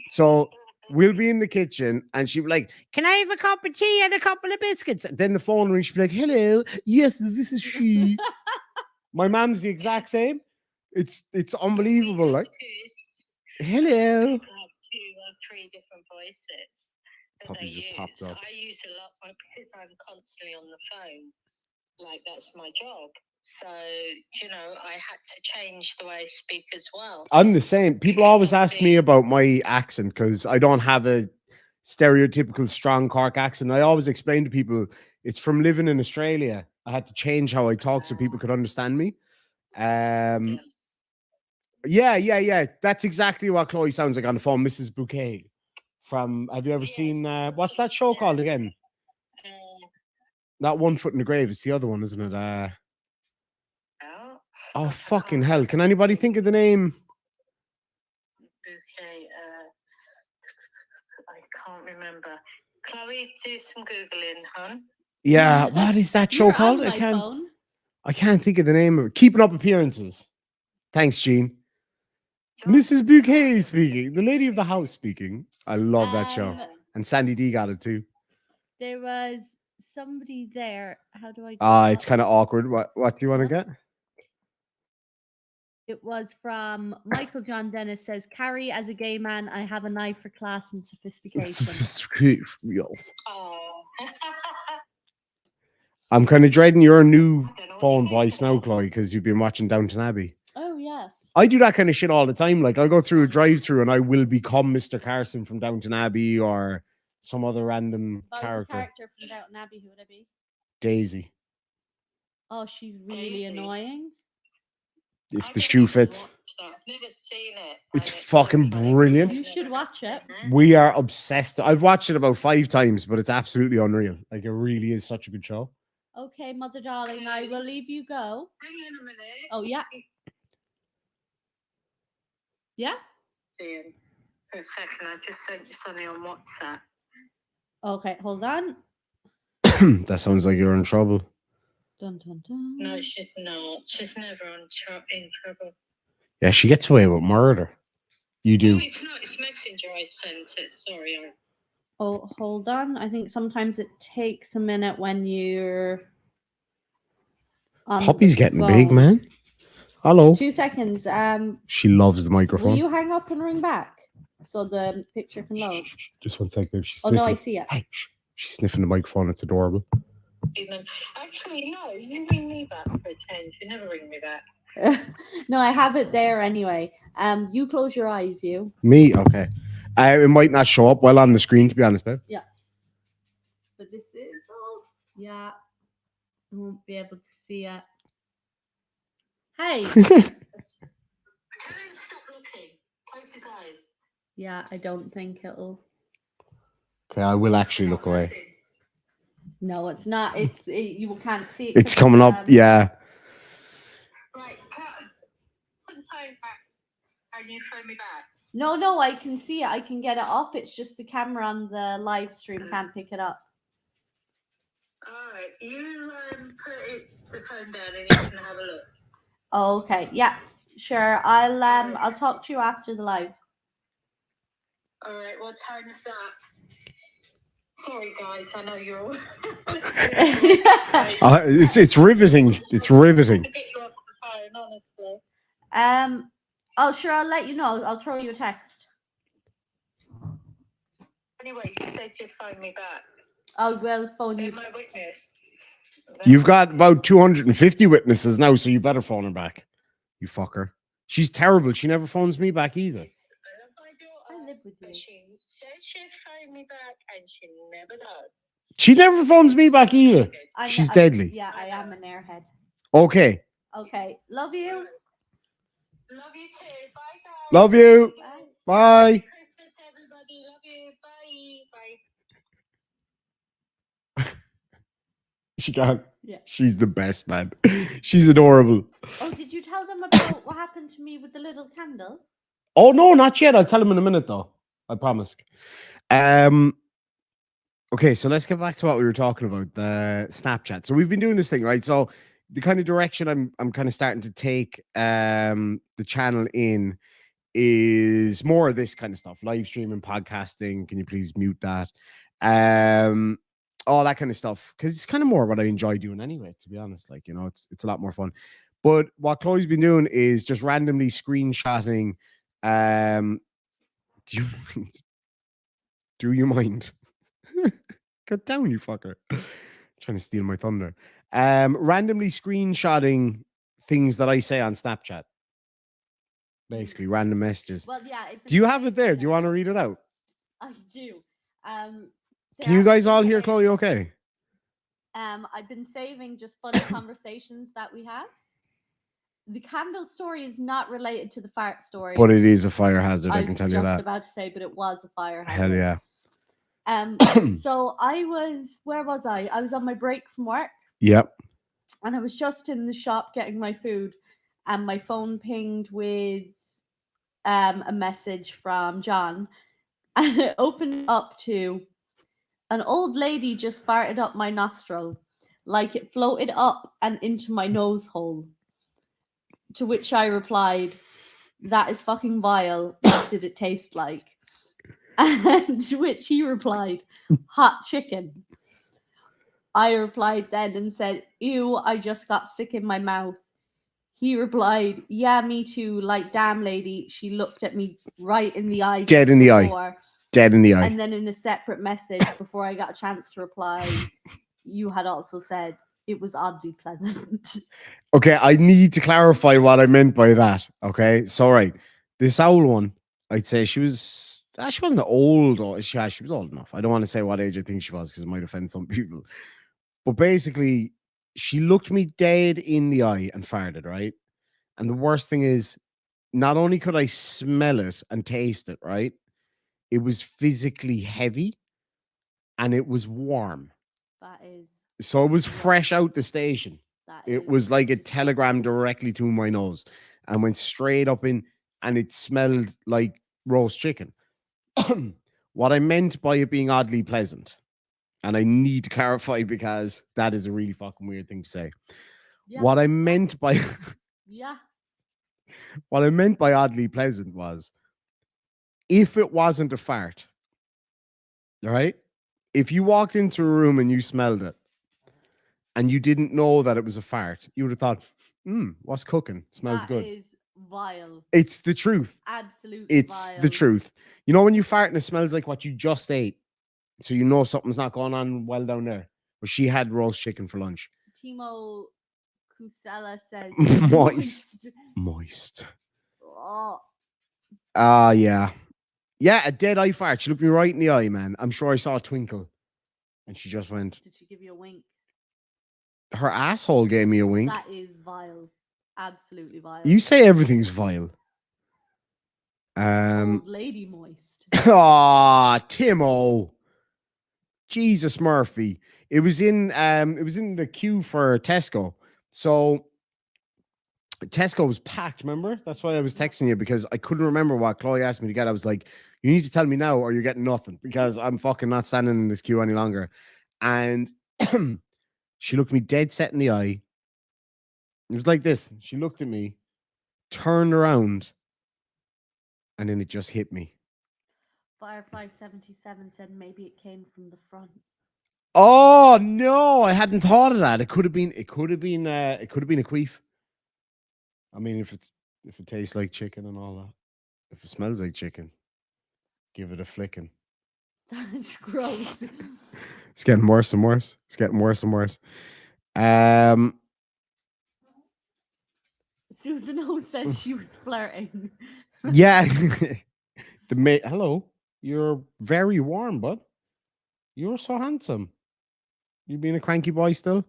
So we'll be in the kitchen and she'll be like, can I have a cup of tea and a couple of biscuits? Then the phone rings, she'll be like, hello, yes, this is she. My mom's the exact same. It's unbelievable. Like, hello. People have 2 or 3 different voices that Puppy they just use. popped up. I use a lot because I'm constantly on the phone. Like, that's my job. So, you know, I had to change the way I speak as well. I'm the same. People always ask me about my accent because I don't have a stereotypical strong Cork accent. I always explain to people it's from living in Australia. I had to change how I talk so people could understand me. Yeah. That's exactly what Chloe sounds like on the phone. Mrs. Bouquet from, have you ever seen, what's that show called again? Not One Foot in the Grave. It's the other one, isn't it? Oh, fucking hell. Can anybody think of the name? Okay. remember. Chloe, do some Googling, hon. Yeah, what is that show You're called? on I my can't. phone. I can't think of the name of it. Keeping Up Appearances. Thanks, Jean. Don't- Mrs. Bouquet speaking. The lady of the house speaking. I love that show. Um, And Sandy D got it too. There was somebody there. How do I? It's kind of awkward. What do you want to get? It was from Michael John Dennis says, Carrie, as a gay man, I have a knife for class and sophistication. Reels. Oh. I'm kind of dreading your new I don't know what phone to say voice to now, that. Chloe, because you've been watching Downton Abbey. Oh, yes. I do that kind of shit all the time. Like, I'll go through a drive-through and I will become Mr. Carson from Downton Abbey or some other random If I was a character. character from Downton Abbey, who would I be? Daisy. Oh, she's really Daisy. annoying. If I the don't shoe even fits. watch that. I've never seen it. It's and fucking so funny. brilliant. You should watch it. We are obsessed. I've watched it about 5 times, but it's absolutely unreal. Like, it really is such a good show. Okay, mother darling, I will leave you go. Hang on a minute. Oh, yeah. Yeah? Ian, for a second, I just sent you something on WhatsApp. Okay, hold on. That sounds like you're in trouble. Dun, dun, dun. No, she's not. She's never in trouble. Yeah, she gets away with murder. You No, do. it's not. It's Messenger. I sent it. Sorry. Oh, hold on. I think sometimes it takes a minute when you're on Poppy's the getting big, phone. man. Hello. 2 seconds. She loves the Will microphone. you hang up and ring back so the picture can load? Just 1 sec, babe. She's Oh sniffing. no, I see it. Hey, shh. She's sniffing the microphone. It's adorable. Even actually, no. You ring me back for a change. You never ring me back. No, I have it there anyway. You close your eyes, you. Me? Okay. It might not show up well on the screen, to be honest, babe. But this is all. Yeah, I won't be able to see it. Hey. Tell him to stop looking. Close his eyes. Yeah, I don't think it'll. Okay, I will actually look away. No, it's not. You can't see it. It's 'cause coming up. Yeah. Right, put the phone back. And you phone me back. No, I can see it. I can get it up. It's just the camera on the live stream can't pick it up. All right, you put the phone down and you can have a look. Oh, okay. Yeah, sure. I'll talk to you after the live. All right, what time is that? Sorry, guys, I know you're all. It's riveting. It's riveting. Get you off the phone, honestly. Oh, sure. I'll let you know. I'll throw you a text. Anyway, you said you'd phone me back. I will phone Be you. my witness. You've got about 250 witnesses now, so you better phone her back. You fucker. She's terrible. She never phones me back either. I live with you. She says she'd phone me back, and she never does. She never phones me back either. I know- She's deadly. Yeah, I am an airhead. Okay. Okay. Love you. Love you too. Bye, guys. Love you. Bye. Bye. Merry Christmas, everybody. Love you. Bye. Bye. She can't. Yeah. She's the best, man. She's adorable. Oh, did you tell them about what happened to me with the little candle? Oh no, not yet. I'll tell him in a minute though. I promise. Okay, so let's get back to what we were talking about, the Snapchat. So we've been doing this thing, right? So the kind of direction I'm kind of starting to take the channel in is more of this kind of stuff, live streaming, podcasting. Can you please mute that? All that kind of stuff, because it's kind of more what I enjoy doing anyway, to be honest. Like, you know, it's a lot more fun. But what Chloe's been doing is just randomly screenshotting. Do you mind? Do you mind? Get down, you fucker. Trying to steal my thunder. Randomly screenshotting things that I say on Snapchat. Basically, random messages. Well, yeah. Do you have it there? Do you want to read it out? I do. Can you guys all hear Chloe okay? I've been saving just funny conversations that we have. The candle story is not related to the fart story. But it is a fire hazard, I can was tell you just that. about to say, but it was a fire hazard. Hell yeah. So where was I? I was on my break from work Yep. and I was just in the shop getting my food and my phone pinged with a message from John and it opened up to An old lady just farted up my nostril, like it floated up and into my nose hole. To which I replied, "That is fucking vile. What did it taste like?" And to which he replied, "Hot chicken." I replied then and said, "Ew, I just got sick in my mouth." He replied, "Yeah, me too. Like, damn, lady." She looked at me right in the eye. Dead just in the eye. before. Dead in the eye. And then in a separate message, before I got a chance to reply, you had also said it was oddly pleasant. Okay, I need to clarify what I meant by that. Okay, so right, this owl one, I'd say she wasn't old, or she was old enough. I don't want to say what age I think she was because it might offend some people. But basically, she looked me dead in the eye and farted, right? And the worst thing is, not only could I smell it and taste it, right? It was physically heavy and it was warm. That is. So it was fresh out the station. That It is was like a disgusting. telegram directly to my nose and went straight up in, and it smelled like roast chicken. What I meant by it being oddly pleasant, and I need to clarify because that is a really fucking weird thing to say. Yeah, What I meant by yeah. what I meant by oddly pleasant was if it wasn't a fart, all right? If you walked into a room and you smelled it and you didn't know that it was a fart, you would have thought, what's cooking? Smells That good. is vile. It's the truth. Absolutely It's vile. the truth. You know when you fart and it smells like what you just ate, so you know something's not going on well down there. But she had roast chicken for lunch. Timo Kusela says Moist. Moist. Oh, Yeah. Yeah, a dead eye fart. She looked me right in the eye, man. I'm sure I saw a twinkle. And she just went, did she give you a wink? her asshole gave me a wink. That is vile. Absolutely vile. You say everything's vile. Old lady moist. Timo. Jesus Murphy. It was in the queue for Tesco. So Tesco was packed, remember? That's why I was texting you, because I couldn't remember what Chloe asked me to get. I was like, you need to tell me now or you're getting nothing, because I'm fucking not standing in this queue any longer. And she looked me dead set in the eye. It was like this. She looked at me, turned around, and then it just hit me. Firefly 77 said maybe it came from the front. Oh no, I hadn't thought of that. It could have been a queef. I mean, if it tastes like chicken and all that, if it smells like chicken, give it a flicking. That's gross. It's getting worse and worse. It's getting worse and worse. Susan O says she was flirting. Yeah. Hello. You're very warm, bud. You're so handsome. You being a cranky boy still?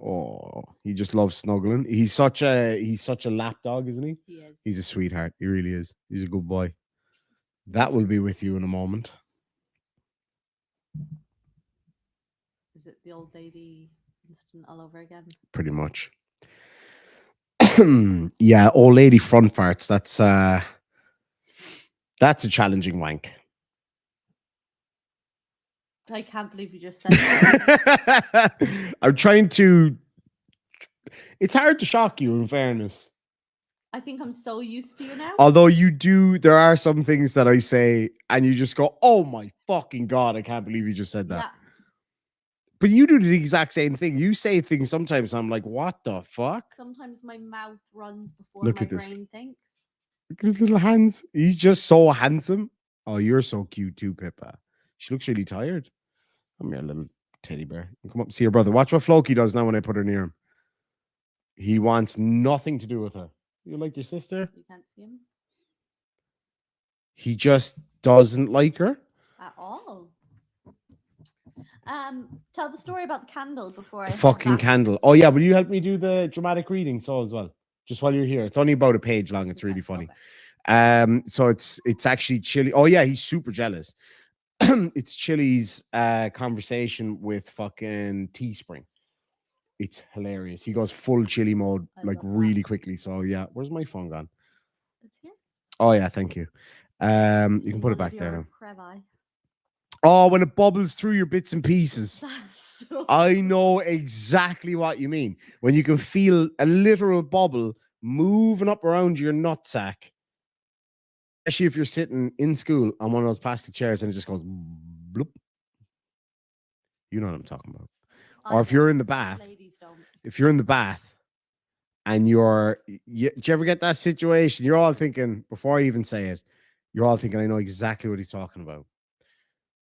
Oh, he just loves snuggling. He's such a lap dog, isn't he? He is. He's a sweetheart. He really is. He's a good boy. That will be with you in a moment. Is it the old lady incident all over again? Pretty much. Yeah, old lady front farts. That's a challenging wank. I can't believe you just said that. I'm trying to. It's hard to shock you, in fairness. I think I'm so used to you now. Although there are some things that I say and you just go, oh my fucking God, I can't believe you just said that. Yeah. But you do the exact same thing. You say things sometimes, I'm like, what the fuck? Sometimes my mouth runs before Look my at this. brain thinks. Look at his little hands. He's just so handsome. Oh, you're so cute too, Pippa. She looks really tired. Come here, little teddy bear. Come up and see your brother. Watch what Floki does now when I put her near him. He wants nothing to do with her. You like your sister? You can't see him He just doesn't like her. at all. Tell the story about the candle before I The head fucking back. candle. Oh yeah, will you help me do the dramatic reading so as well? Just while you're here. It's only about a page long. It's Okay, really funny. okay. So it's actually Chili. Oh yeah, he's super jealous. It's Chili's conversation with fucking Teespring. It's hilarious. He goes full Chili mode I like love that. really quickly. So yeah, where's my phone gone? It's here. Oh yeah, thank you. So You can put it one of back there your now. crevi. Oh, when it bubbles through your bits and pieces. That's so I know exactly what you mean. When you can feel a literal bubble moving up around your nutsack, especially if you're sitting in school on one of those plastic chairs and it just goes bloop. You know what I'm talking about. I Or if you're don't, in the most bath, ladies don't. if you're in the bath and do you ever get that situation? You're all thinking, before I even say it, you're all thinking, I know exactly what he's talking about.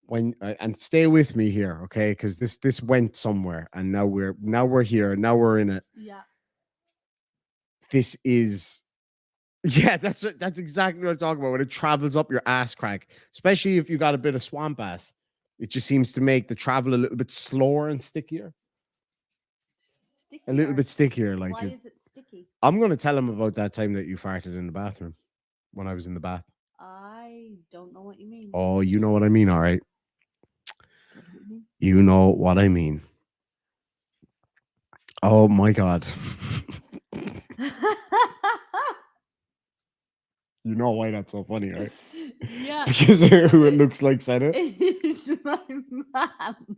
And stay with me here, okay? Because this went somewhere, and now we're here, now we're in it. Yeah. This is yeah, that's exactly what I'm talking about. When it travels up your ass crack, especially if you got a bit of swamp ass, it just seems to make the travel a little bit slower and stickier. Stickier. A little bit stickier. Like Why is it sticky? I'm gonna tell him about that time that you farted in the bathroom when I was in the bath. I don't know what you mean. Oh, you know what I mean, all right. What do you mean? You know what I mean. Oh my god. You know why that's so funny, right? Yeah. Because who it looks like said it. It's my mom.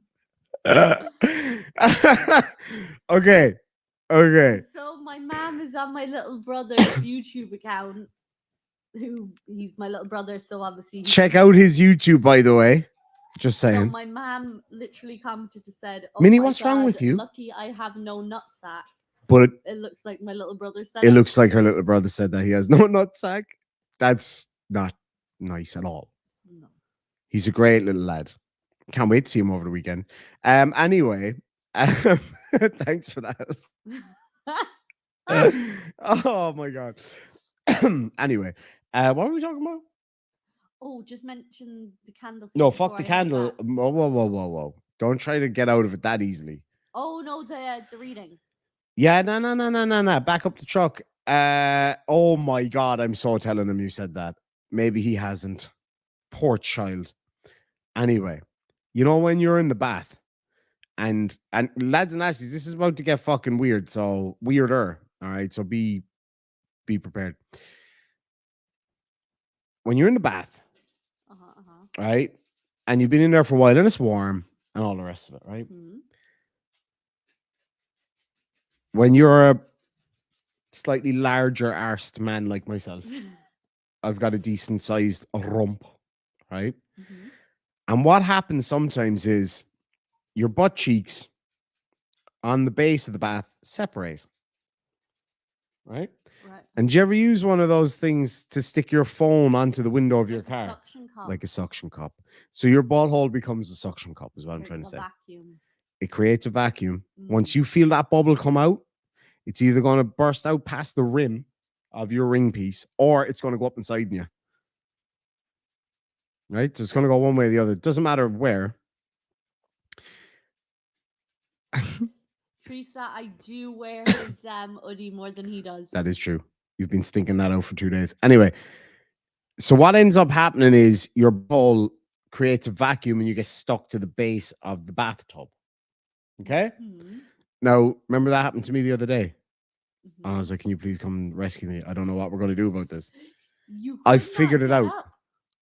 Okay. Okay. So my mom is on my little brother's YouTube account. He's my little brother, so obviously Check out his YouTube, by the way. Just So saying. my mom literally commented and said, "Oh Minnie, my what's wrong God, with you?" Lucky I have no nutsack." But It looks like my little brother said it looks like her little brother said that he has no nutsack. That's not nice at all. No. He's a great little lad. Can't wait to see him over the weekend. Anyway, thanks for that. Oh my god. Anyway, what were we talking about? Oh, just mention the candle. No, thing fuck before the I head candle. back. Whoa. Don't try to get out of it that easily. Oh no, the reading. Yeah, no. Back up the truck. Oh my god, I'm so telling him you said that. Maybe he hasn't. Poor child. Anyway, you know when you're in the bath and lads and lassies, this is about to get fucking weird. So weirder. All right. So be prepared. When you're in the bath, right? And you've been in there for a while and it's warm and all the rest of it, right? Mhm. When you're a slightly larger arsed man like myself, I've got a decent sized rump, right? Mhm. And what happens sometimes is your butt cheeks on the base of the bath separate, right? Right. And do you ever use one of those things to stick your phone onto the window of your Like a car? suction cup. Like a suction cup. So your butthole becomes a suction cup, is what I'm Creates trying to a say. Vacuum. It creates a vacuum. Once Mm. you feel that bubble come out, it's either going to burst out past the rim of your ring piece or it's going to go up inside you. Right? So it's going to go one way or the other. It doesn't matter where. Teresa, I do wear his hoodie more than he does. That is true. You've been stinking that out for 2 days. Anyway, so what ends up happening is your bowl creates a vacuum and you get stuck to the base of the bathtub. Okay? Mhm. Now, remember that happened to me the other day? Mhm. And I was like, can you please come rescue me? I don't know what we're going to do about this. You I could not figured it get out. up.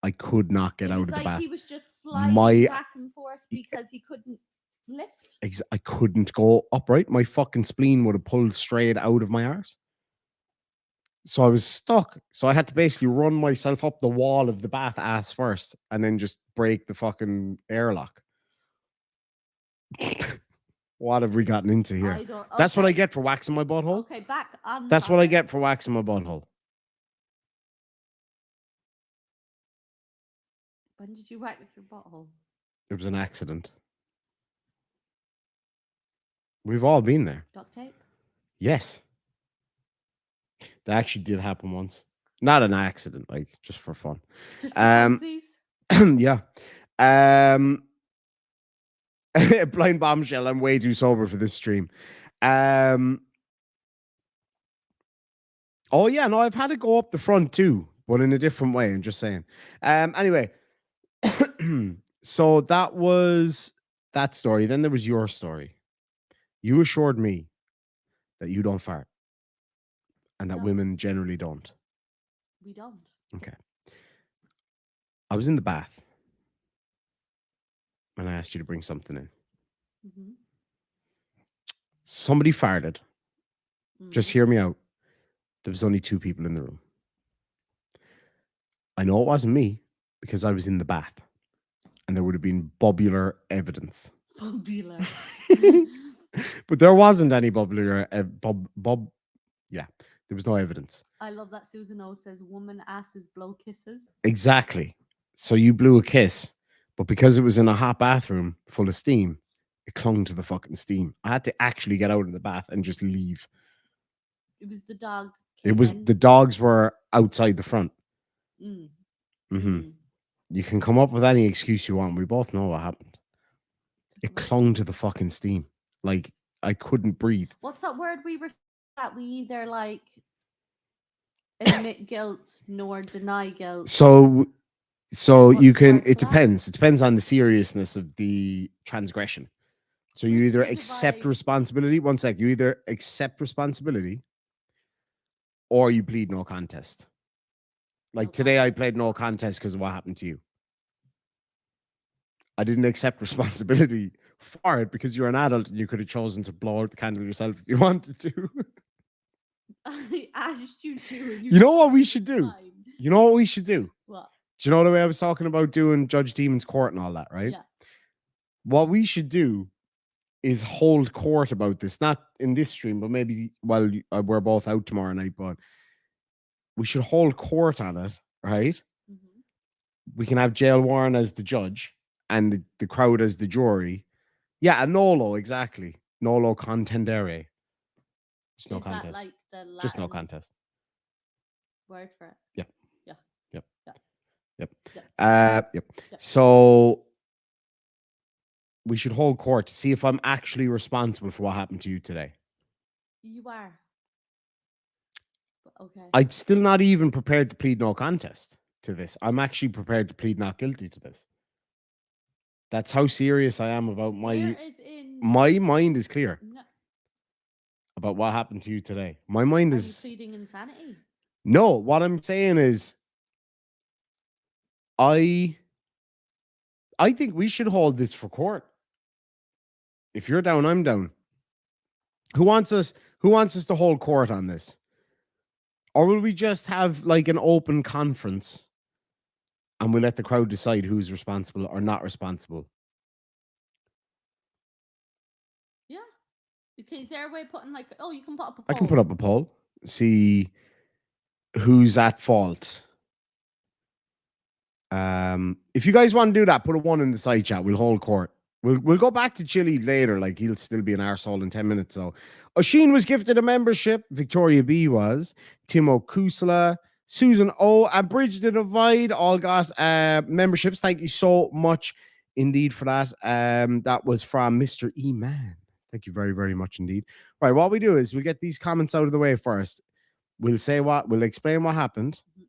I could not get It out was of the like bath. he was just sliding My- back and forth because he couldn't lift. I couldn't go upright. My fucking spleen would have pulled straight out of my arse. So I was stuck. So I had to basically run myself up the wall of the bath ass first and then just break the fucking airlock. What have we gotten into here? I don't. That's what I okay. get for waxing my butthole. Okay, back on. That's what I topic. get for waxing my butthole. When did you wax your butthole? It was an accident. We've all been there. Duct tape. Yes. That actually did happen once. Not an accident, like just for fun. Just for Um, funsies? Yeah. Blind bombshell. I'm way too sober for this stream. Oh yeah, no, I've had it go up the front too, but in a different way. I'm just saying. Anyway, so that was that story. Then there was your story. You assured me that you don't fart, and that No. women generally don't. We don't. Okay. I was in the bath. and I asked you to bring something in. Mhm. Somebody farted. Just Mm. hear me out. There was only 2 people in the room. I know it wasn't me because I was in the bath, and there would have been bubular evidence. Popular. But there wasn't any bubular yeah, there was no evidence. I love that Susan O says woman asses blow kisses. Exactly. So you blew a kiss, but because it was in a hot bathroom full of steam, it clung to the fucking steam. I had to actually get out of the bath and just leave. It was the dog. It was came the dogs were outside the front. in. Hmm Mm. You can come up with any excuse you want. We both know what happened. It clung to the fucking steam. Like I couldn't breathe. What's that word we were that we either like admit guilt nor deny guilt? So What's you the can, word for it that? depends. It depends on the seriousness of the transgression. So you Where do either you accept divide- responsibility. One sec. You either accept responsibility or you plead no contest. Like No today, I contest. played no contest because of what happened to you. I didn't accept responsibility for it because you're an adult and you could have chosen to blow out the candle yourself if you wanted to. I asked you to. And You know what said we it's should do? fine. You know what we should do? What? Do you know the way I was talking about doing Judge Demon's court and all that, right? Yeah. What we should do is hold court about this, not in this stream, but maybe while we're both out tomorrow night, but we should hold court on it, right? Mhm. We can have Jail Warren as the judge and the crowd as the jury. Yeah, a Nolo, exactly. Nolo contendere. Just no Is that contest. like the Latin Just no contest. word for it? Yep. Yeah. Yep. Yeah. Yep. Yep. Yep. Yep. So we should hold court to see if I'm actually responsible for what happened to you today. You are. But okay. I'm still not even prepared to plead no contest to this. I'm actually prepared to plead not guilty to this. That's how serious I am about Where is in my mind is clear no, about what happened to you today. My mind are you is pleading insanity? no, what I'm saying is I think we should hold this for court. If you're down, I'm down. Who wants us to hold court on this? Or will we just have like an open conference and we'll let the crowd decide who's responsible or not responsible? Yeah. Is there a way of putting like you can put up a poll. I can put up a poll, see who's at fault. If you guys want to do that, put a 1 in the side chat. We'll hold court. We'll go back to Chile later. Like he'll still be an arsehole in 10 minutes. So Oisin was gifted a membership. Victoria B was. Timo Kusala, Susan O, and Bridge the Divide all got memberships. Thank you so much indeed for that. That was from Mr. E Man. Thank you very, very much indeed. Right, what we do is we'll get these comments out of the way first. We'll explain what happened, Mhm.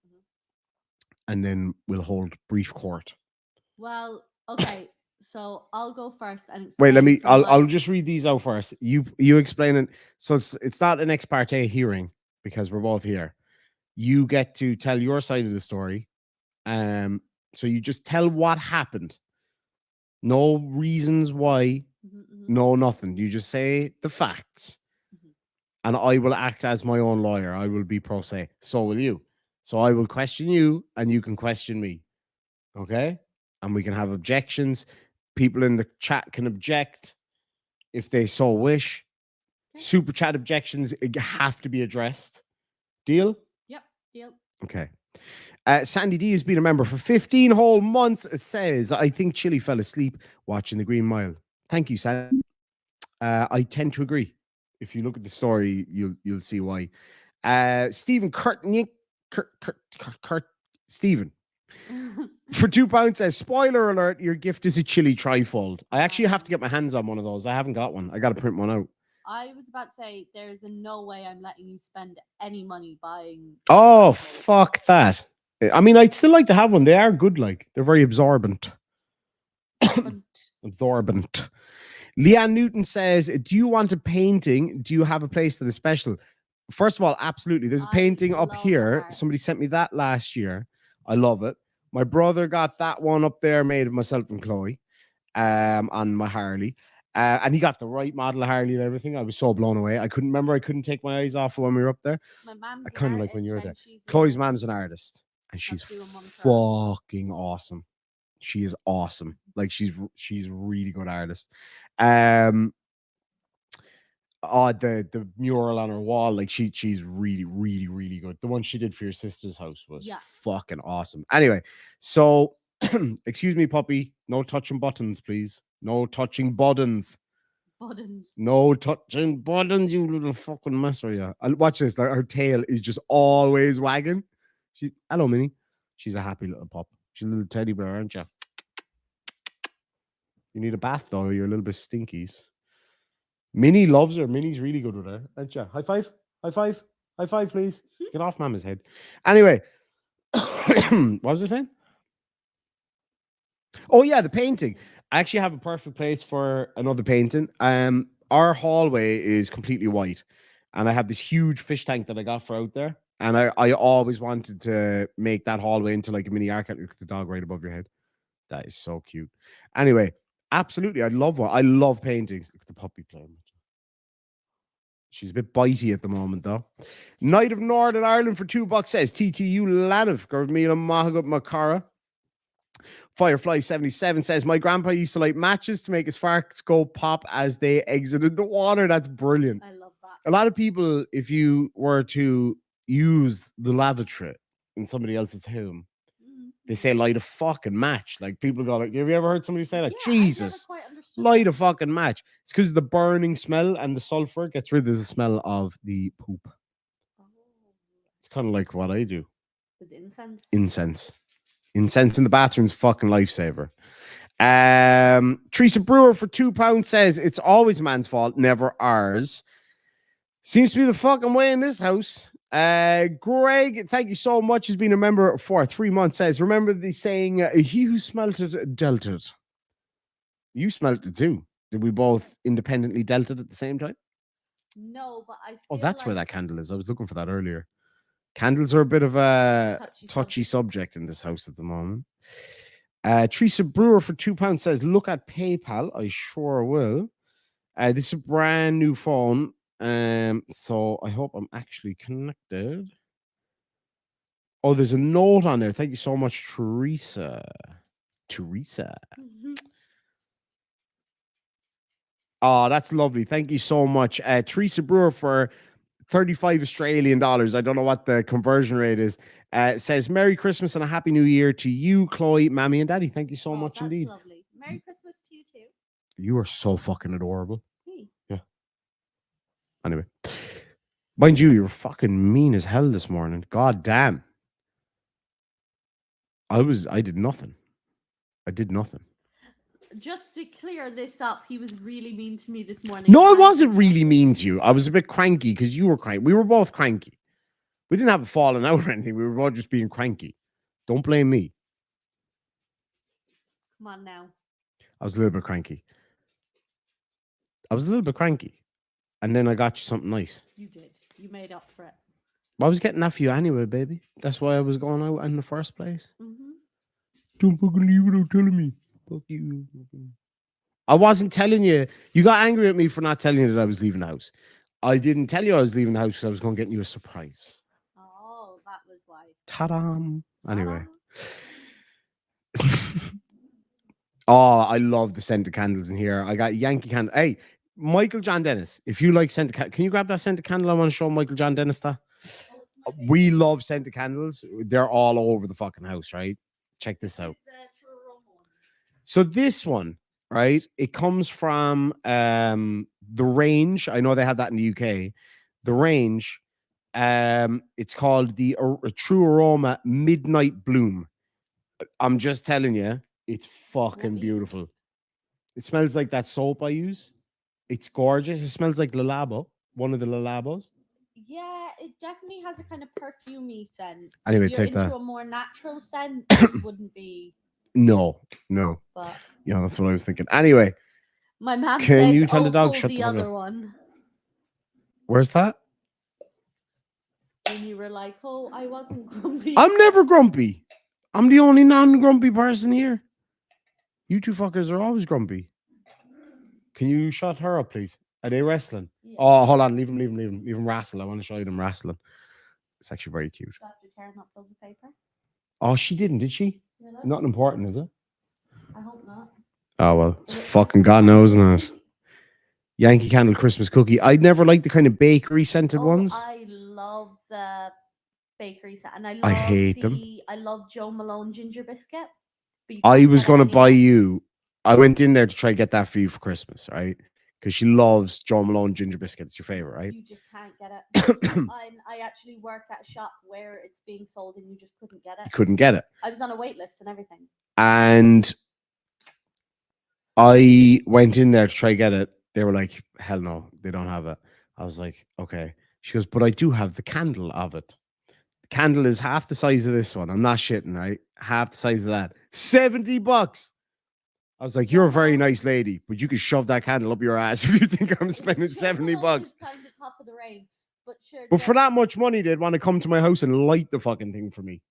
and then we'll hold brief court. Well, okay. So I'll go first and Wait, explain from I'll my- just read these out first. You explain it. So it's not an ex parte hearing because we're both here. You get to tell your side of the story. So you just tell what happened. No reasons why, Mhm, mhm. no nothing. You just say the facts. Mhm. And I will act as my own lawyer. I will be pro se. So will you. So I will question you and you can question me. Okay? And we can have objections. People in the chat can object if they so wish. Okay. Super chat objections have to be addressed. Deal? Yep. Deal. Okay. Sandy D has been a member for 15 whole months. Says, I think Chili fell asleep watching the Green Mile. Thank you, Sandy. I tend to agree. If you look at the story, you'll see why. Stephen Stephen for £2 says, spoiler alert, your gift is a Chili trifold. I actually have to get my hands on one of those. I haven't got one. I got to print one out. I was about to say there's no way I'm letting you spend any money buying. Oh, fuck that. I mean, I'd still like to have one. They are good, like. They're very absorbent. Absorbent. Leanne Newton says, do you want a painting? Do you have a place that is special? First of all, absolutely. There's a I painting up love here. art. Somebody sent me that last year. I love it. My brother got that one up there made of myself and Chloe. on my Harley. And he got the right model of Harley and everything. I was so blown away. I couldn't take my eyes off it when we were up there. My mom's I kind of like when you were there. She's Chloe's mom's an artist, and she's doing Montreal. fucking awesome. She is awesome. Like she's a really good artist. The mural on her wall, like she's really, really, really good. The one she did for your sister's house was fucking awesome. Anyway, so excuse me, puppy. No touching buttons, please. No touching buttons. No touching buttons, you little fucking mess, are you? I'll watch this. Like her tail is just always wagging. Hello, Minnie. She's a happy little pup. She's a little teddy bear, aren't you? You need a bath though. You're a little bit stinkies. Minnie loves her. Minnie's really good with her, aren't you? High five. High five. High five, please. Get off Mama's head. Anyway, what was I saying? Oh yeah, the painting. I actually have a perfect place for another painting. Our hallway is completely white, and I have this huge fish tank that I got for out there. And I always wanted to make that hallway into like a mini arcade with the dog right above your head. That is so cute. Anyway, absolutely, I love one. I love paintings. Look at the puppy playing. She's a bit bitey at the moment, though. Knight of Northern Ireland for $2 says TTU Lanav. Gurmila Mahagut Makara. Firefly77 says, my grandpa used to light matches to make his farts go pop as they exited the water. That's brilliant. I love that. A lot of people, if you were to use the lavatory in somebody else's home, they say light a fucking match. Like people go like, have you ever heard somebody say that? Yeah, Jesus, light a fucking match. It's because the burning smell and the sulfur gets rid of the smell of the poop. Oh. It's kind of like what I do. With incense. Incense in the bathroom's fucking lifesaver. Teresa Brewer for £2 says it's always a man's fault, never ours. Seems to be the fucking way in this house. Greg, thank you so much. Has been a member for 3 months. Says, remember the saying, he who smelt it dealt it. You smelt it too. Did we both independently dealt it at the same time? No, but I feel Oh, that's where that candle is. I was looking for that earlier. Candles are a bit of a touchy subject in this house at the moment. Teresa Brewer for £2 says, look at PayPal. I sure will. This is a brand new phone. So I hope I'm actually connected. Oh, there's a note on there. Thank you so much, Teresa. Oh, that's lovely. Thank you so much. Teresa Brewer for 35 Australian dollars. I don't know what the conversion rate is. Says, Merry Christmas and a Happy New Year to you, Chloe, Mommy, and Daddy. Thank you so much indeed. Lovely. Merry Christmas to you too. You are so fucking adorable. Hey. Yeah. Anyway. Mind you, were fucking mean as hell this morning. God damn. I did nothing. Just to clear this up, he was really mean to me this morning. No, I wasn't really mean to you. I was a bit cranky because you were cranky. We were both cranky. We didn't have a falling out or anything. We were both just being cranky. Don't blame me. Come on now. I was a little bit cranky. And then I got you something nice. You did. You made up for it. I was getting that for you anyway, baby. That's why I was going out in the first place. Mm-hmm. Don't fucking leave without telling me. Fuck you. I wasn't telling you. You got angry at me for not telling you that I was leaving the house. I didn't tell you I was leaving the house because I was going to get you a surprise. Oh, that was why. Ta-da! Anyway. Oh, I love the scented candles in here. I got Yankee candle. Hey, Michael John Dennis, if you like scented candle, can you grab that scented candle? I want to show Michael John Dennis that. We love scented candles. They're all over the fucking house, right? Check this out. So this one, right? It comes from the Range. I know they have that in the UK. The Range. It's called the True Aroma Midnight Bloom. I'm just telling you, it's fucking beautiful. It smells like that soap I use. It's gorgeous. It smells like Le Labo, one of the Le Labos. Yeah, it definitely has a kind of perfumey scent. Anyway, if you're take into that. A more natural scent, this wouldn't be. No. But Yeah, that's what I was thinking. Anyway, my mom can says, you tell the dog pull shut the the fuck other up? one? Where's that? And you were like, "Oh, I wasn't grumpy." I'm never grumpy. I'm the only non-grumpy person here. You two fuckers are always grumpy. Can you shut her up, please? Are they wrestling? Yeah. Oh, hold on. Leave him wrestle. I want to show you them wrestling. It's actually very cute. Do I have to tear up loads of paper? Oh, she didn't, did she? Really? Nothing important, is it? I hope not. Oh, well, it's fucking God knows, isn't it? Yankee Candle Christmas cookie. I'd never liked the kind of bakery scented ones. I love the bakery set, and I love I hate them. I love Joe Malone ginger biscuit. But you I can't was get it going to buy anywhere. you. I went in there to try to get that for you for Christmas, right? Because she loves Joe Malone ginger biscuit. It's your favorite, right? You just can't get it. I actually work at a shop where it's being sold, and you just couldn't get it. Couldn't get it. I was on a wait list and everything. And I went in there to try to get it. They were like, hell no, they don't have it. I was like, okay. She goes, but I do have the candle of it. The candle is half the size of this one. I'm not shitting, right? Half the size of that. $70. I was like, you're a very nice lady, but you can shove that candle up your ass if you think I'm spending Joe $70. Malone is kind of top of the range, but sure. But for that much money, they'd want to come to my house and light the fucking thing for me.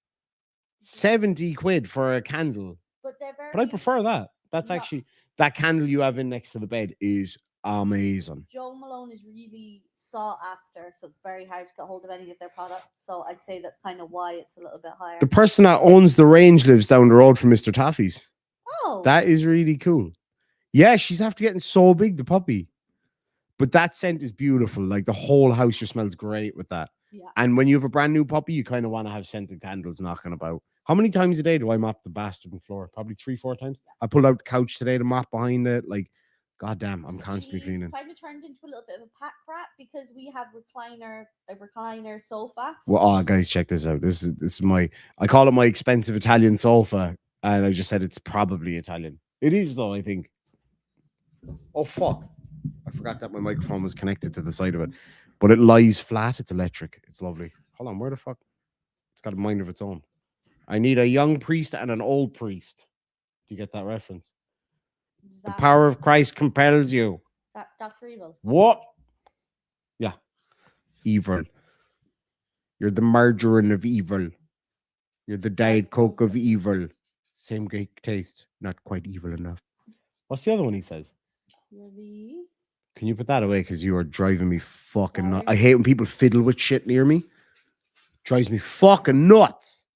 70 quid for a candle. But they're very. But I prefer that. That's No. actually, that candle you have in next to the bed is amazing. Joe Malone is really sought after, so it's very hard to get hold of any of their products. So I'd say that's kind of why it's a little bit higher. The person that owns the range lives down the road from Mr. Taffy's. Oh, That is really cool. Yeah, she's after getting so big, the puppy. But that scent is beautiful. Like the whole house just smells great with that. yeah. And when you have a brand new puppy, you kind of want to have scented candles knocking about. How many times a day do I mop the bastard floor? Probably 3-4 times. I pulled out the couch today to mop behind it. Like, goddamn, I'm constantly She's cleaning. kind of turned into a little bit of a pack rat because we have a recliner sofa. Well, oh, guys, check this out. This is my, I call it my expensive Italian sofa. And I just said it's probably Italian. It is, though, I think. Oh, fuck. I forgot that my microphone was connected to the side of it. But it lies flat. It's electric. It's lovely. Hold on. Where the fuck? It's got a mind of its own. I need a young priest and an old priest. Do you get that reference? Is The that- power of Christ compels you. is that Dr. Evil. What? Yeah. Evil. You're the margarine of evil. You're the Diet Coke of evil. Same great taste. Not quite evil enough. What's the other one he says? You're the. Can you put that away? Because you are driving me fucking nuts. Sorry. I hate when people fiddle with shit near me. Drives me fucking nuts.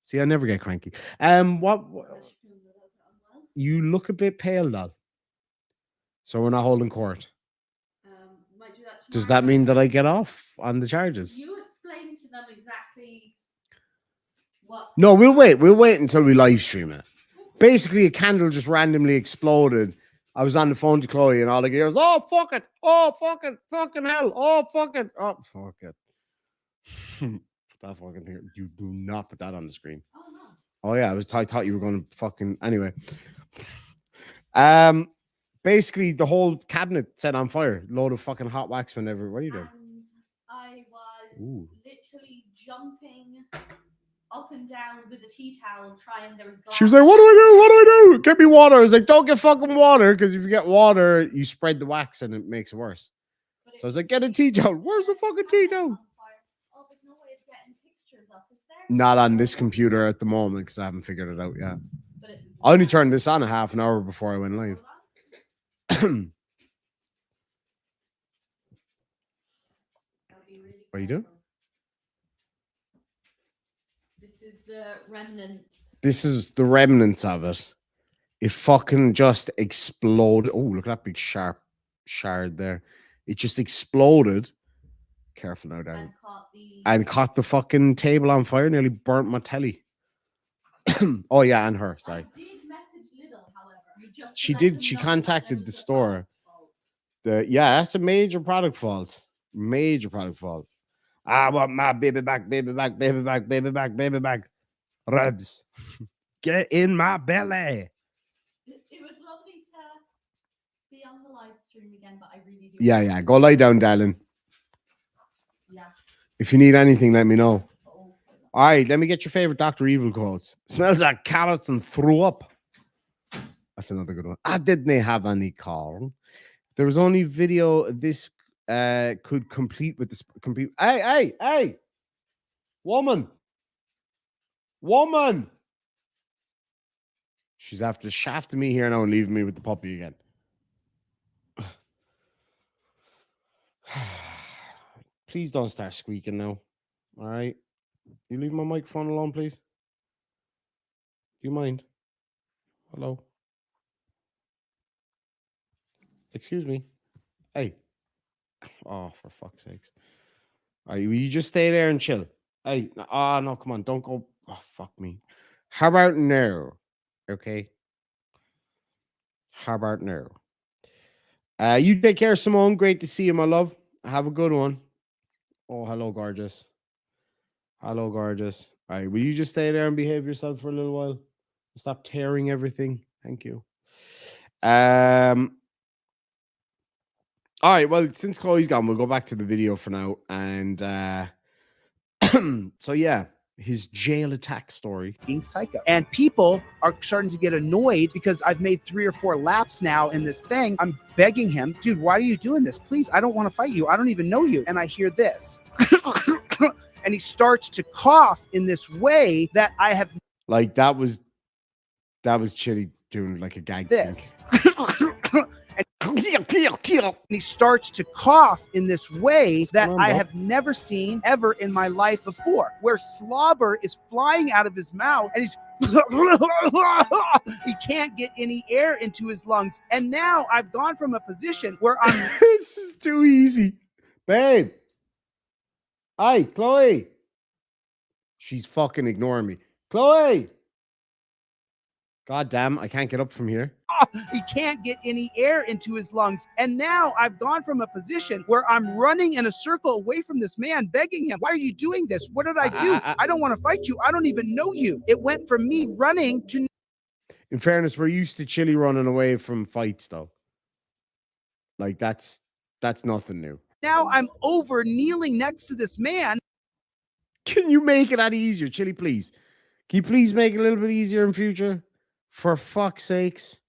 See, I never get cranky. What you look a bit pale, doll. So we're not holding court. Might do that Does tomorrow. that mean that I get off on the charges? You explain to them exactly what. No, we'll wait. We'll wait until we live stream it. Basically, a candle just randomly exploded. I was on the phone to Chloe and all I hear was, oh, fuck it. Oh, fuck it. Fucking hell. Oh, fuck it. Oh, fuck it. Put that fucking thing. You do not put that on the screen. Oh no. Oh, yeah. I thought you were going to fucking. Anyway. Basically, the whole cabinet set on fire. Load of fucking hot wax whenever. What are you doing? And I was Ooh. literally jumping up and down with a tea towel, trying. There was. She was like, what do I do? What do I do? Get me water. I was like, don't get fucking water, because if you get water, you spread the wax and it makes it worse. But So I was like, get a tea towel. Where's the fucking tea towel? Oh, there's no way of getting pictures up, is there? Not on this computer at the moment because I haven't figured it out yet. But it- I only turned this on a half an hour before I went live. Hold on. Gotta be really What are you doing? careful. This is the remnants. This is the remnants of it. It fucking just exploded. Oh, look at that big sharp shard there. It just exploded. Careful now, Darren. And caught the fucking table on fire. Nearly burnt my telly. Oh yeah, and her. Sorry. I did message Lidl, however. Just to She let did. them She know that contacted there the was a store. product fault. That's a major product fault. Major product fault. I want my baby back, baby back, baby back, baby back, baby back. Rubs. Get in my belly. It was lovely to be on the live stream again, but I really do. Yeah. Go lie down, darling. Yeah. If you need anything, let me know. Oh, All right, let me get your favorite Dr. Evil quotes. Smells like carrots and threw up. That's another good one. I didn't have any corn. There was only video this could complete with this complete. Hey, woman. She's after shafting me here now and leaving me with the puppy again. Please don't start squeaking now. All right. You leave my microphone alone, please. Do you mind? Hello. Excuse me. Hey. Oh, for fuck's sakes. All right, will you just stay there and chill? Hey, no, come on. Don't go. Oh, fuck me. How about no? Okay. How about no? You take care, Simone. Great to see you, my love. Have a good one. Oh, hello, gorgeous. Hello, gorgeous. All right, will you just stay there and behave yourself for a little while? Stop tearing everything. Thank you. All right, well, since Chloe's gone, we'll go back to the video for now. And so yeah, his jail attack story. Being psycho. And people are starting to get annoyed because I've made 3 or 4 laps now in this thing. I'm begging him, dude, why are you doing this? Please, I don't want to fight you. I don't even know you. And I hear this. And he starts to cough in this way that I have Like that was Chili doing like a gag. this. And he starts to cough in this way that going on, I bro? have never seen ever in my life before, where slobber is flying out of his mouth and he's he can't get any air into his lungs. And now I've gone from a position where I'm This is too easy. Babe. Hi, Chloe. She's fucking ignoring me. Chloe. God damn, I can't get up from here. he can't get any air into his lungs. And now I've gone from a position where I'm running in a circle away from this man, begging him, why are you doing this? What did I do? I don't want to fight you. I don't even know you. It went from me running to In fairness, we're used to Chili running away from fights, though. Like that's nothing new. now I'm over kneeling next to this man. Can you make it any easier, Chili, please? Can you please make it a little bit easier in future? For fuck's sakes.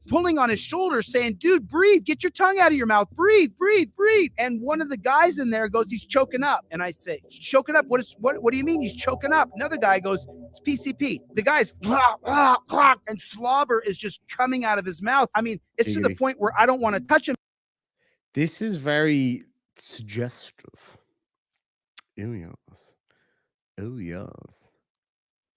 Pulling on his shoulder saying, dude, breathe, get your tongue out of your mouth, breathe, breathe, breathe. And one of the guys in there goes, he's choking up. And I say, choking up? What do you mean he's choking up? Another guy goes, it's PCP. The guy's and slobber is just coming out of his mouth. I mean, it's to the Giggity. point where I don't want to touch him. This is very suggestive. Oh, yes. Oh, yes.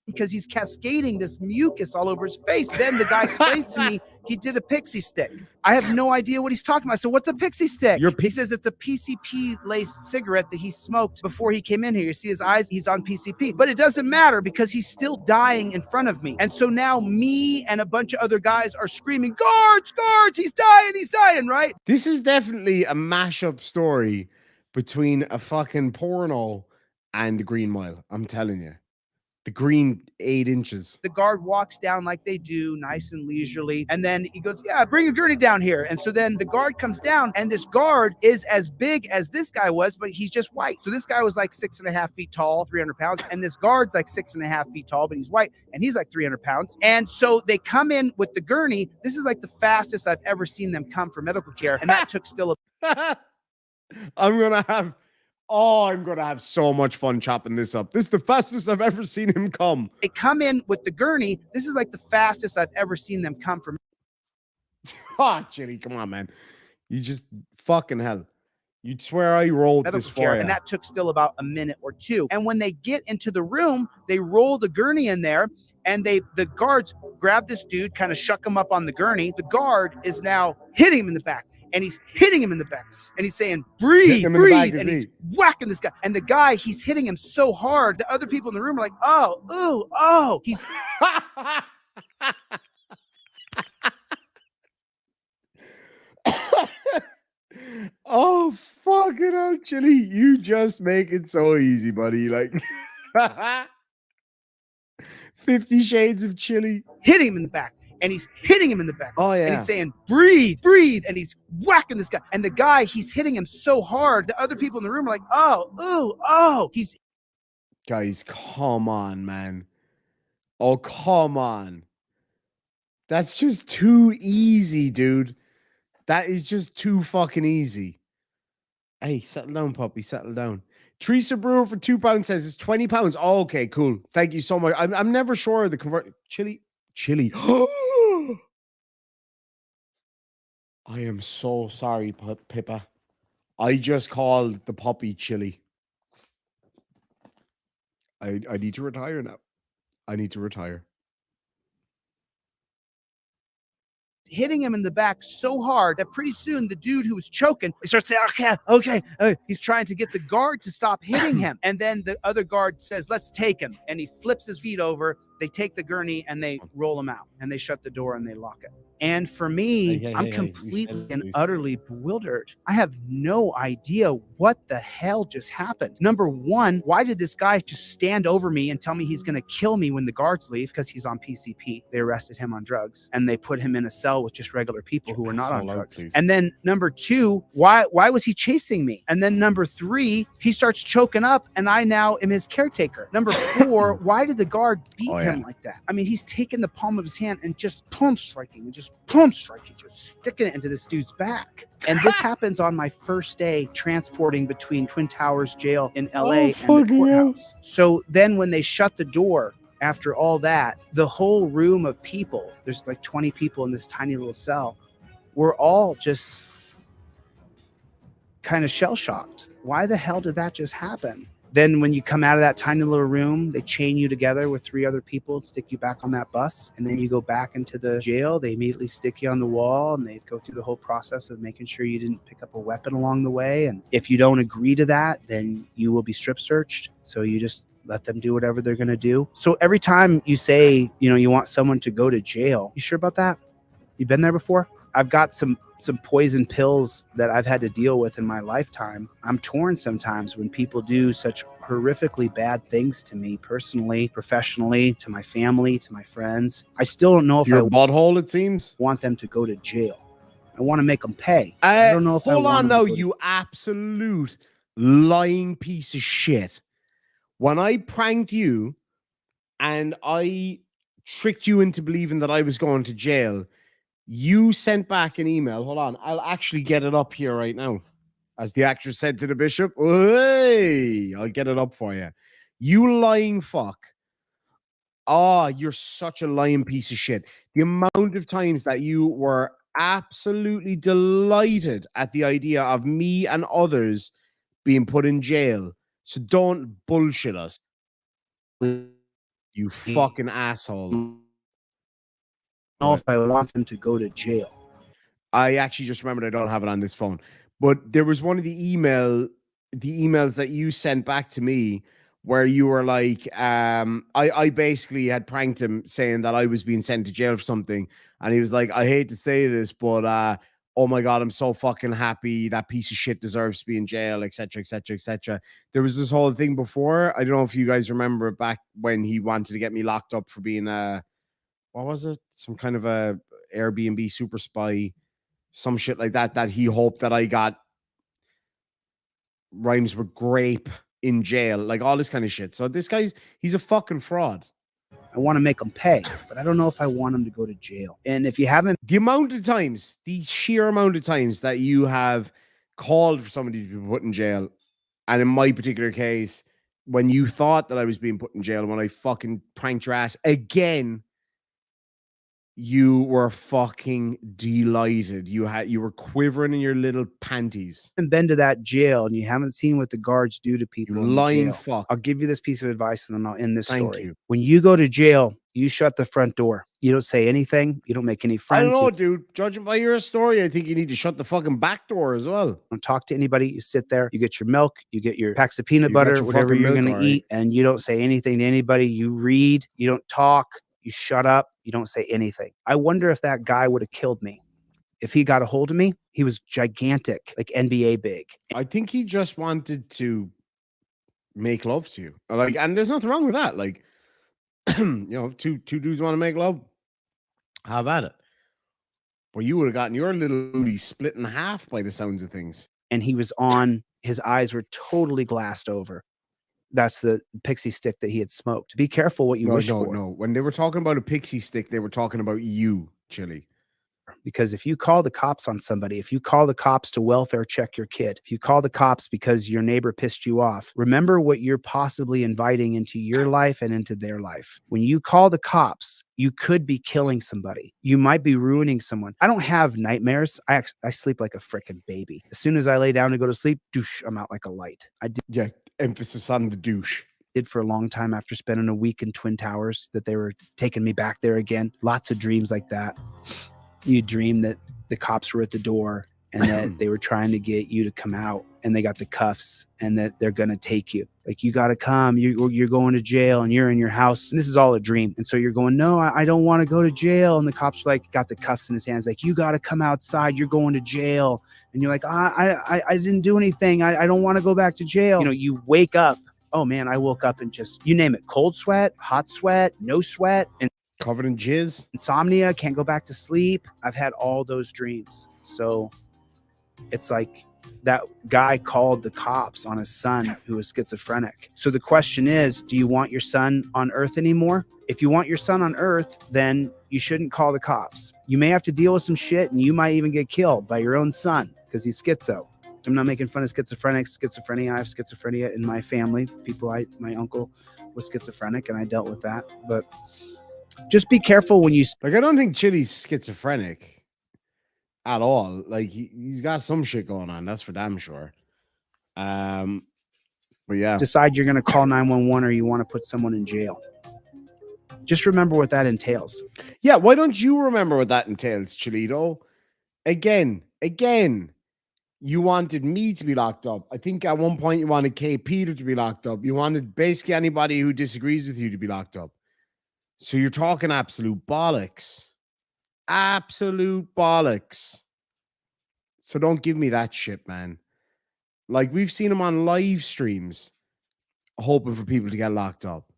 Because he's cascading this mucus all over his face. Then the guy explains to me he did a pixie stick. I have no idea what he's talking about. So what's a pixie stick? He says it's a PCP laced cigarette that he smoked before he came in here. You see his eyes, he's on PCP. But it doesn't matter because he's still dying in front of me. And so now me and a bunch of other guys are screaming, guards, guards, he's dying, right? This is definitely a mashup story between a fucking porno and the Green Mile. I'm telling you. The green 8 inches. The guard walks down like they do, nice and leisurely. And then he goes, yeah, bring a gurney down here. And so then the guard comes down, and this guard is as big as this guy was, but he's just white. So this guy was like 6.5 feet tall, 300 pounds. And this guard's like 6.5 feet tall, but he's white, and he's like 300 pounds. And so they come in with the gurney. This is like the fastest I've ever seen them come for medical care. And that took still a I'm gonna have so much fun chopping this up. This is the fastest I've ever seen him come. They come in with the gurney. This is like the fastest I've ever seen them come for. Chili, come on, man. You just fucking hell. You'd swear I rolled medical this care, for you. and that took still about a minute or two. And when they get into the room, they roll the gurney in there, and the guards grab this dude, kind of shuck him up on the gurney. The guard is now hitting him in the back, and he's hitting him in the back. And he's saying, breathe, breathe. And he's whacking this guy. And the guy, he's hitting him so hard. The other people in the room are like, oh, ooh, oh. He's oh, fucking hell, Chili. You just make it so easy, buddy. Like 50 Shades of Chili. hitting him in the back. And he's hitting him in the back. Oh, yeah. And he's saying, breathe, breathe. And he's whacking this guy. And the guy, he's hitting him so hard. The other people in the room are like, oh, ooh, oh. He's Guys, come on, man. Oh, come on. That's just too easy, dude. That is just too fucking easy. Hey, settle down, puppy. Settle down. Teresa Brewer for £2 says it's £20. Oh, okay, cool. Thank you so much. I'm never sure of the convert. Chili, Chili. I am so sorry, Pippa. I just called the puppy Chili. I need to retire now. I need to retire. hitting him in the back so hard that pretty soon the dude who was choking, he starts saying, okay. He's trying to get the guard to stop hitting him. And then the other guard says, let's take him. And he flips his feet over. They take the gurney and they roll him out, and they shut the door and they lock it. And for me, I'm completely and utterly bewildered. I have no idea what the hell just happened. Number one, why did this guy just stand over me and tell me he's going to kill me when the guards leave? Because he's on PCP. They arrested him on drugs, and they put him in a cell with just regular people who were not on drugs. And then number two, why was he chasing me? And then number three, he starts choking up, and I now am his caretaker. Number four, why did the guard beat him like that? I mean, he's taking the palm of his hand and just palm striking and just sticking it into this dude's back. And this happens on my first day transporting between Twin Towers jail in LA and the courthouse. So then when they shut the door after all that, the whole room of people, there's like 20 people in this tiny little cell, we're all just kind of shell-shocked. Why the hell did that just happen? Then when you come out of that tiny little room, they chain you together with 3 other people and stick you back on that bus. And then you go back into the jail. They immediately stick you on the wall, and they go through the whole process of making sure you didn't pick up a weapon along the way. And if you don't agree to that, then you will be strip searched. So you just let them do whatever they're going to do. So every time you say, you want someone to go to jail, you sure about that? You've been there before? I've got some poison pills that I've had to deal with in my lifetime. I'm torn sometimes when people do such horrifically bad things to me personally, professionally, to my family, to my friends. I still don't know if Your butthole, it seems. Want them to go to jail. I want to make them pay. I don't know if hold on, though, you absolute lying piece of shit. When I pranked you and I tricked you into believing that I was going to jail, you sent back an email. Hold on. I'll actually get it up here right now. As the actress said to the bishop, hey, I'll get it up for you. You lying fuck. Oh, you're such a lying piece of shit. The amount of times that you were absolutely delighted at the idea of me and others being put in jail. So don't bullshit us. You fucking asshole. Know if I want them to go to jail. I actually just remembered I don't have it on this phone, but there was one of the emails that you sent back to me where you were like, I basically had pranked him saying that I was being sent to jail for something, and he was like, I hate to say this, but oh my god, I'm so fucking happy. That piece of shit deserves to be in jail, etc., etc., etc. There was this whole thing before. I don't know if you guys remember back when he wanted to get me locked up for being what was it? Some kind of a Airbnb super spy, some shit like that, that he hoped that I got rhymes with grape in jail, like all this kind of shit. So this he's a fucking fraud. I want to make them pay, but I don't know if I want them to go to jail. And if you haven't, the sheer amount of times that you have called for somebody to be put in jail, and in my particular case, when you thought that I was being put in jail, when I fucking pranked your ass again, you were fucking delighted. You were quivering in your little panties. And been to that jail and you haven't seen what the guards do to people. You lying fuck. I'll give you this piece of advice and then I'll end this Thank story. you. When you go to jail, you shut the front door. You don't say anything. You don't make any friends. I don't know, dude. Judging by your story, I think you need to shut the fucking back door as well. Don't talk to anybody. You sit there. You get your milk. You get your packs of peanut butter, whatever you're going to eat. And you don't say anything to anybody. You read. You don't talk. You shut up. You don't say anything. I wonder if that guy would have killed me. If he got a hold of me, he was gigantic, like NBA big. I think he just wanted to make love to you. Like, and there's nothing wrong with that. Like, two dudes want to make love. How about it? Well, you would have gotten your little booty split in half by the sounds of things. And he was on, his eyes were totally glassed over. That's the pixie stick that he had smoked. Be careful what you wish for. No. When they were talking about a pixie stick, they were talking about you, Chili. Because if you call the cops on somebody, if you call the cops to welfare check your kid, if you call the cops because your neighbor pissed you off, remember what you're possibly inviting into your life and into their life. When you call the cops, you could be killing somebody. You might be ruining someone. I don't have nightmares. I sleep like a freaking baby. As soon as I lay down to go to sleep, douche, I'm out like a light. I Yeah, emphasis on the douche. did for a long time after spending a week in Twin Towers, that they were taking me back there again. Lots of dreams like that. You dream that the cops were at the door and that they were trying to get you to come out, and they got the cuffs and that they're going to take you. Like, you got to come, you're going to jail, and you're in your house. And this is all a dream. And so you're going, no, I don't want to go to jail. And the cops are like, got the cuffs in his hands. Like, you got to come outside. You're going to jail. And you're like, I didn't do anything. I don't want to go back to jail. You know, you wake up. Oh man, I woke up and just, you name it, cold sweat, hot sweat, no sweat, and Covered in jizz. insomnia, can't go back to sleep. I've had all those dreams. So it's like that guy called the cops on his son who was schizophrenic. So the question is, do you want your son on Earth anymore? If you want your son on Earth, then you shouldn't call the cops. You may have to deal with some shit, and you might even get killed by your own son because he's schizo. I'm not making fun of schizophrenia. I have schizophrenia in my family. My uncle was schizophrenic, and I dealt with that. But just be careful when you. Like, I don't think Chili's schizophrenic at all. Like, he's got some shit going on. That's for damn sure. But yeah, Decide you're going to call 911 or you want to put someone in jail. Just remember what that entails. yeah. Why don't you remember what that entails, Chilito? Again, you wanted me to be locked up. I think at one point you wanted K. Peter to be locked up. You wanted basically anybody who disagrees with you to be locked up. So you're talking absolute bollocks. Absolute bollocks. So don't give me that shit, man. Like, we've seen him on live streams hoping for people to get locked up.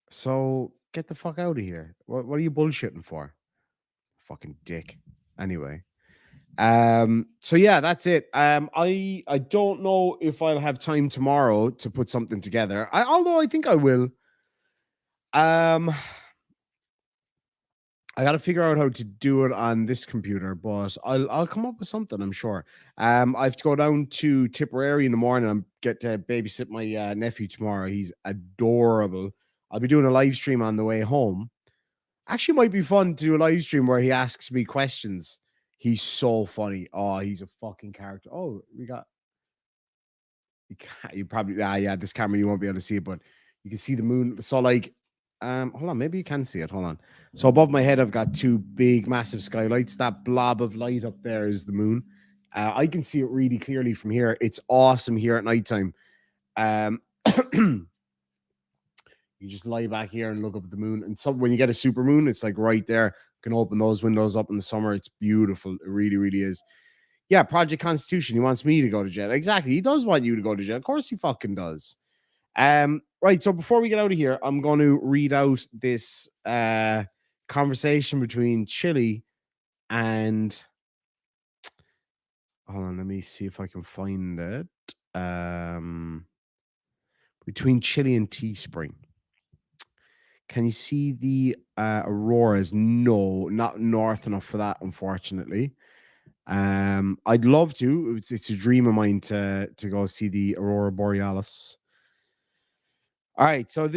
So get the fuck out of here. What are you bullshitting for? Fucking dick. Anyway. So yeah, that's it. I don't know if I'll have time tomorrow to put something together. Although I think I will. I got to figure out how to do it on this computer, but I'll come up with something, I'm sure. I have to go down to Tipperary in the morning and get to babysit my nephew tomorrow. He's adorable. I'll be doing a live stream on the way home. Actually, might be fun to do a live stream where he asks me questions. He's so funny. Oh, he's a fucking character. Oh, you probably, yeah, this camera, you won't be able to see it, but you can see the moon. So like, hold on, maybe you can see it. Hold on. So above my head, I've got two big, massive skylights. That blob of light up there is the moon. I can see it really clearly from here. It's awesome here at nighttime. You just lie back here and look up at the moon. And so when you get a super moon, it's like right there. You can open those windows up in the summer. It's beautiful. It really, really is. Yeah, Project Constitution. He wants me to go to jail. Exactly. He does want you to go to jail. Of course he fucking does. Right. So before we get out of here, I'm going to read out this conversation between Chili and hold on, let me see if I can find it. Between Chili and Teespring. Can you see the auroras? No, not north enough for that, unfortunately. I'd love to. It's a dream of mine to go see the Aurora Borealis. All right, so I'm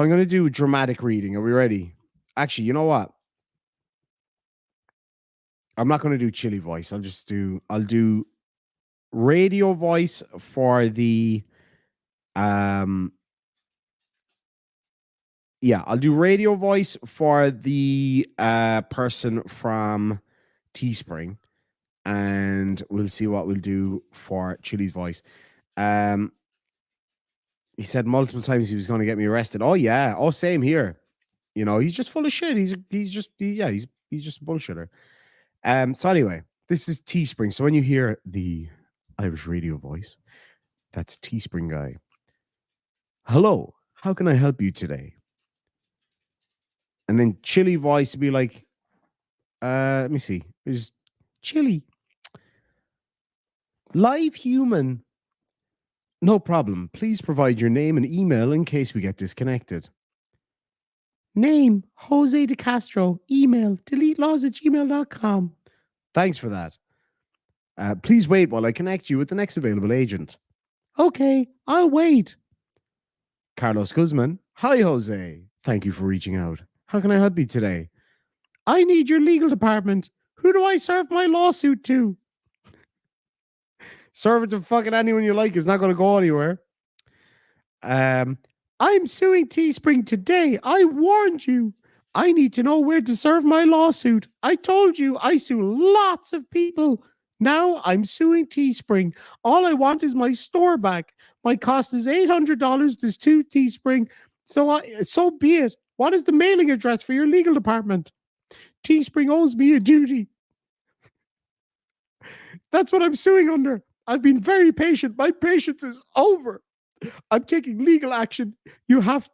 going to do a dramatic reading. Are we ready? Actually, you know what? I'm not going to do Chili voice. I'll do radio voice for the yeah, I'll do radio voice for the person from Teespring, and we'll see what we'll do for Chili's voice. He said multiple times he was going to get me arrested. Oh yeah, oh same here. You know, he's just full of shit. He's just a bullshitter. So anyway, this is Teespring. So when you hear the Irish radio voice, that's Teespring guy. Hello, how can I help you today? And then Chili voice would be like, let me see. There's Chili. Live human. No problem. Please provide your name and email in case we get disconnected. Name, Jose De Castro. Email, deletelaws@gmail.com. Thanks for that. Please wait while I connect you with the next available agent. Okay, I'll wait. Carlos Guzman. Hi, Jose. Thank you for reaching out. How can I help you today? I need your legal department. Who do I serve my lawsuit to? Serve it to fucking anyone you like. It's not going to go anywhere. I'm suing Teespring today. I warned you. I need to know where to serve my lawsuit. I told you I sue lots of people. Now I'm suing Teespring. All I want is my store back. My cost is $800 to Teespring. So be it. What is the mailing address for your legal department? Teespring owes me a duty. That's what I'm suing under. I've been very patient. My patience is over. I'm taking legal action. You have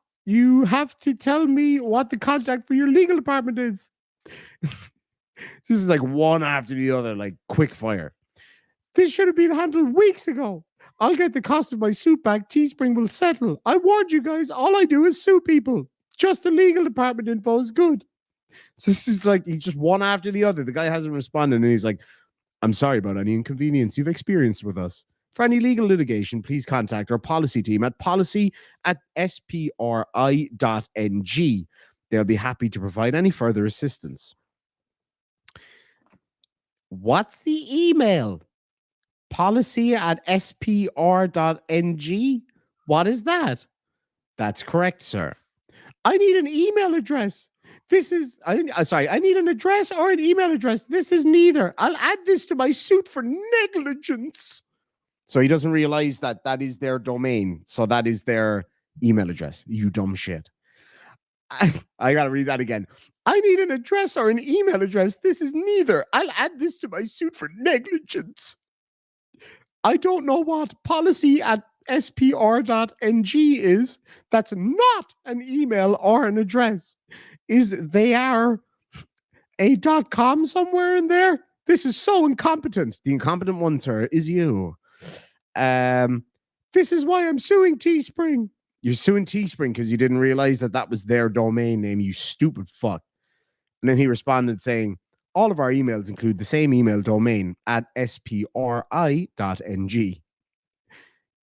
to tell me what the contact for your legal department is. This is like one after the other, like quick fire. This should have been handled weeks ago. I'll get the cost of my suit back. Teespring will settle. I warned you guys. All I do is sue people. Just the legal department info is good. So this is like he's just one after the other. The guy hasn't responded, and he's like, I'm sorry about any inconvenience you've experienced with us. For any legal litigation, please contact our policy team at policy@spri.ng. They'll be happy to provide any further assistance. What's the email? Policy@spr.ng. What is that? That's correct, sir. I need an email address. I need an address or an email address. This is neither. I'll add this to my suit for negligence. So he doesn't realize that that is their domain. So that is their email address. You dumb shit. I got to read that again. I need an address or an email address. This is neither. I'll add this to my suit for negligence. I don't know what policy@spr.ng is. That's not an email or an address. They are a .com somewhere in there? This is so incompetent. The incompetent one, sir, is you. This is why I'm suing Teespring. You're suing Teespring because you didn't realize that was their domain name, you stupid fuck. And then he responded saying, all of our emails include the same email domain @spri.ng.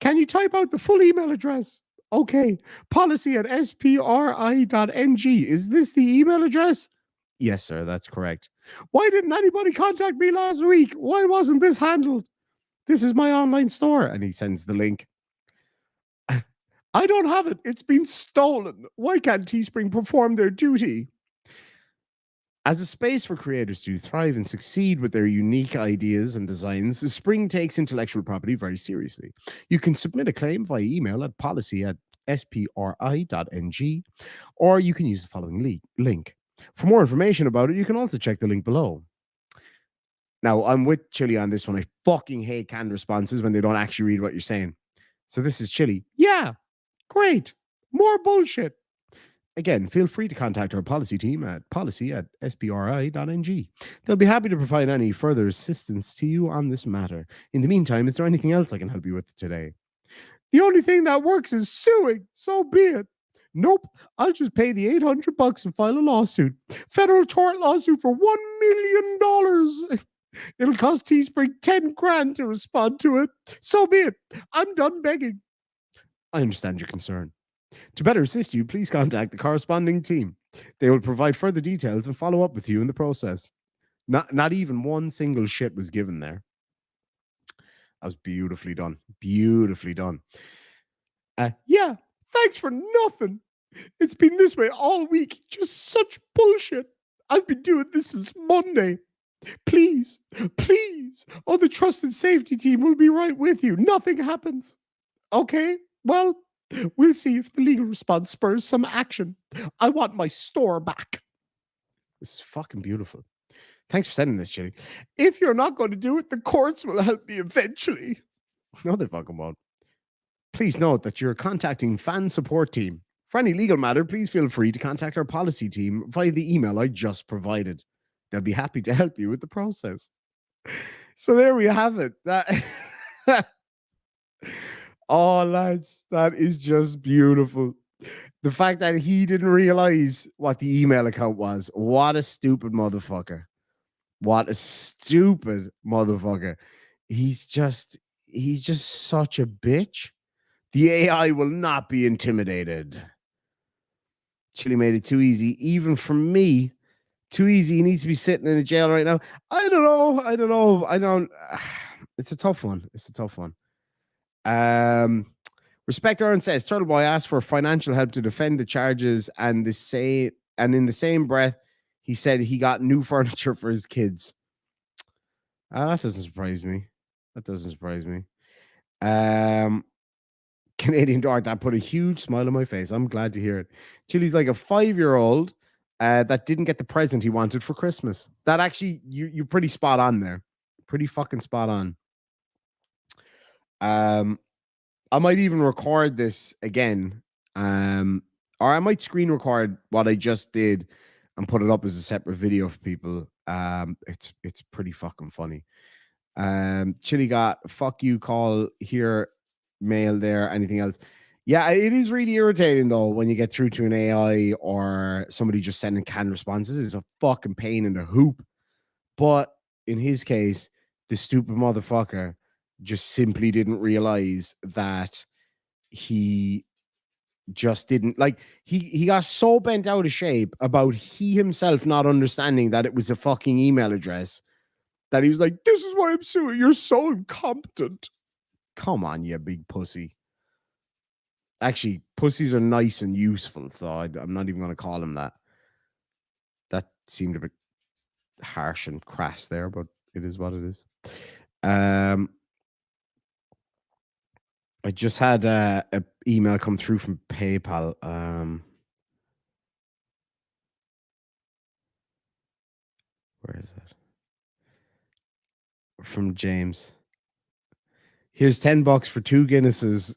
Can you type out the full email address? Okay, policy@spri.ng. Is this the email address? Yes, sir, that's correct. Why didn't anybody contact me last week? Why wasn't this handled? This is my online store. And he sends the link. I don't have it. It's been stolen. Why can't Teespring perform their duty? As a space for creators to thrive and succeed with their unique ideas and designs, Spring takes intellectual property very seriously. You can submit a claim via email at policy@spri.ng, or you can use the following link. For more information about it, you can also check the link below. Now, I'm with Chili on this one. I fucking hate canned responses when they don't actually read what you're saying. So this is Chili. Yeah, great. More bullshit. Again, feel free to contact our policy team at policy@spri.ng. They'll be happy to provide any further assistance to you on this matter. In the meantime, is there anything else I can help you with today? The only thing that works is suing. So be it. Nope. I'll just pay the $800 and file a lawsuit. Federal tort lawsuit for $1 million. It'll cost Teespring 10 grand to respond to it. So be it. I'm done begging. I understand your concern. To better assist you, please contact the corresponding team. They will provide further details and follow up with you in the process. Not even one single shit was given there. That was beautifully done. Beautifully done. Yeah, thanks for nothing. It's been this way all week. Just such bullshit. I've been doing this since Monday. Please, please. Oh, the trusted safety team will be right with you. Nothing happens. Okay, well, we'll see if the legal response spurs some action. I want my store back. This is fucking beautiful. Thanks for sending this, Chili. If you're not going to do it, the courts will help me eventually. No, they fucking won't. Please note that you're contacting fan support team. For any legal matter, please feel free to contact our policy team via the email I just provided. They'll be happy to help you with the process. So there we have it. Oh, lads, that is just beautiful. The fact that he didn't realize what the email account was. What a stupid motherfucker. What a stupid motherfucker. He's just such a bitch. The AI will not be intimidated. Chili made it too easy, even for me. Too easy. He needs to be sitting in a jail right now. I don't know. It's a tough one. Respect Aaron says Turtle Boy asked for financial help to defend the charges, and in the same breath, he said he got new furniture for his kids. That doesn't surprise me. Canadian Dart, that put a huge smile on my face. I'm glad to hear it. Chili's like a 5-year-old that didn't get the present he wanted for Christmas. That actually, you're pretty spot on there. Pretty fucking spot on. I might even record this again. Or I might screen record what I just did and put it up as a separate video for people. It's pretty fucking funny. Chili got fuck you call here, mail there, anything else. Yeah, it is really irritating though when you get through to an AI or somebody just sending canned responses. It's a fucking pain in the hoop. But in his case, the stupid motherfucker just simply didn't realize that he just didn't like he got so bent out of shape about he himself not understanding that it was a fucking email address that he was like, this is why I'm suing. You're so incompetent. Come on, you big pussy. Actually, pussies are nice and useful, so I'm not even going to call him that. That seemed a bit harsh and crass there, but it is what it is. I just had a email come through from PayPal. Where is it? From James. Here's $10 for 2 Guinnesses.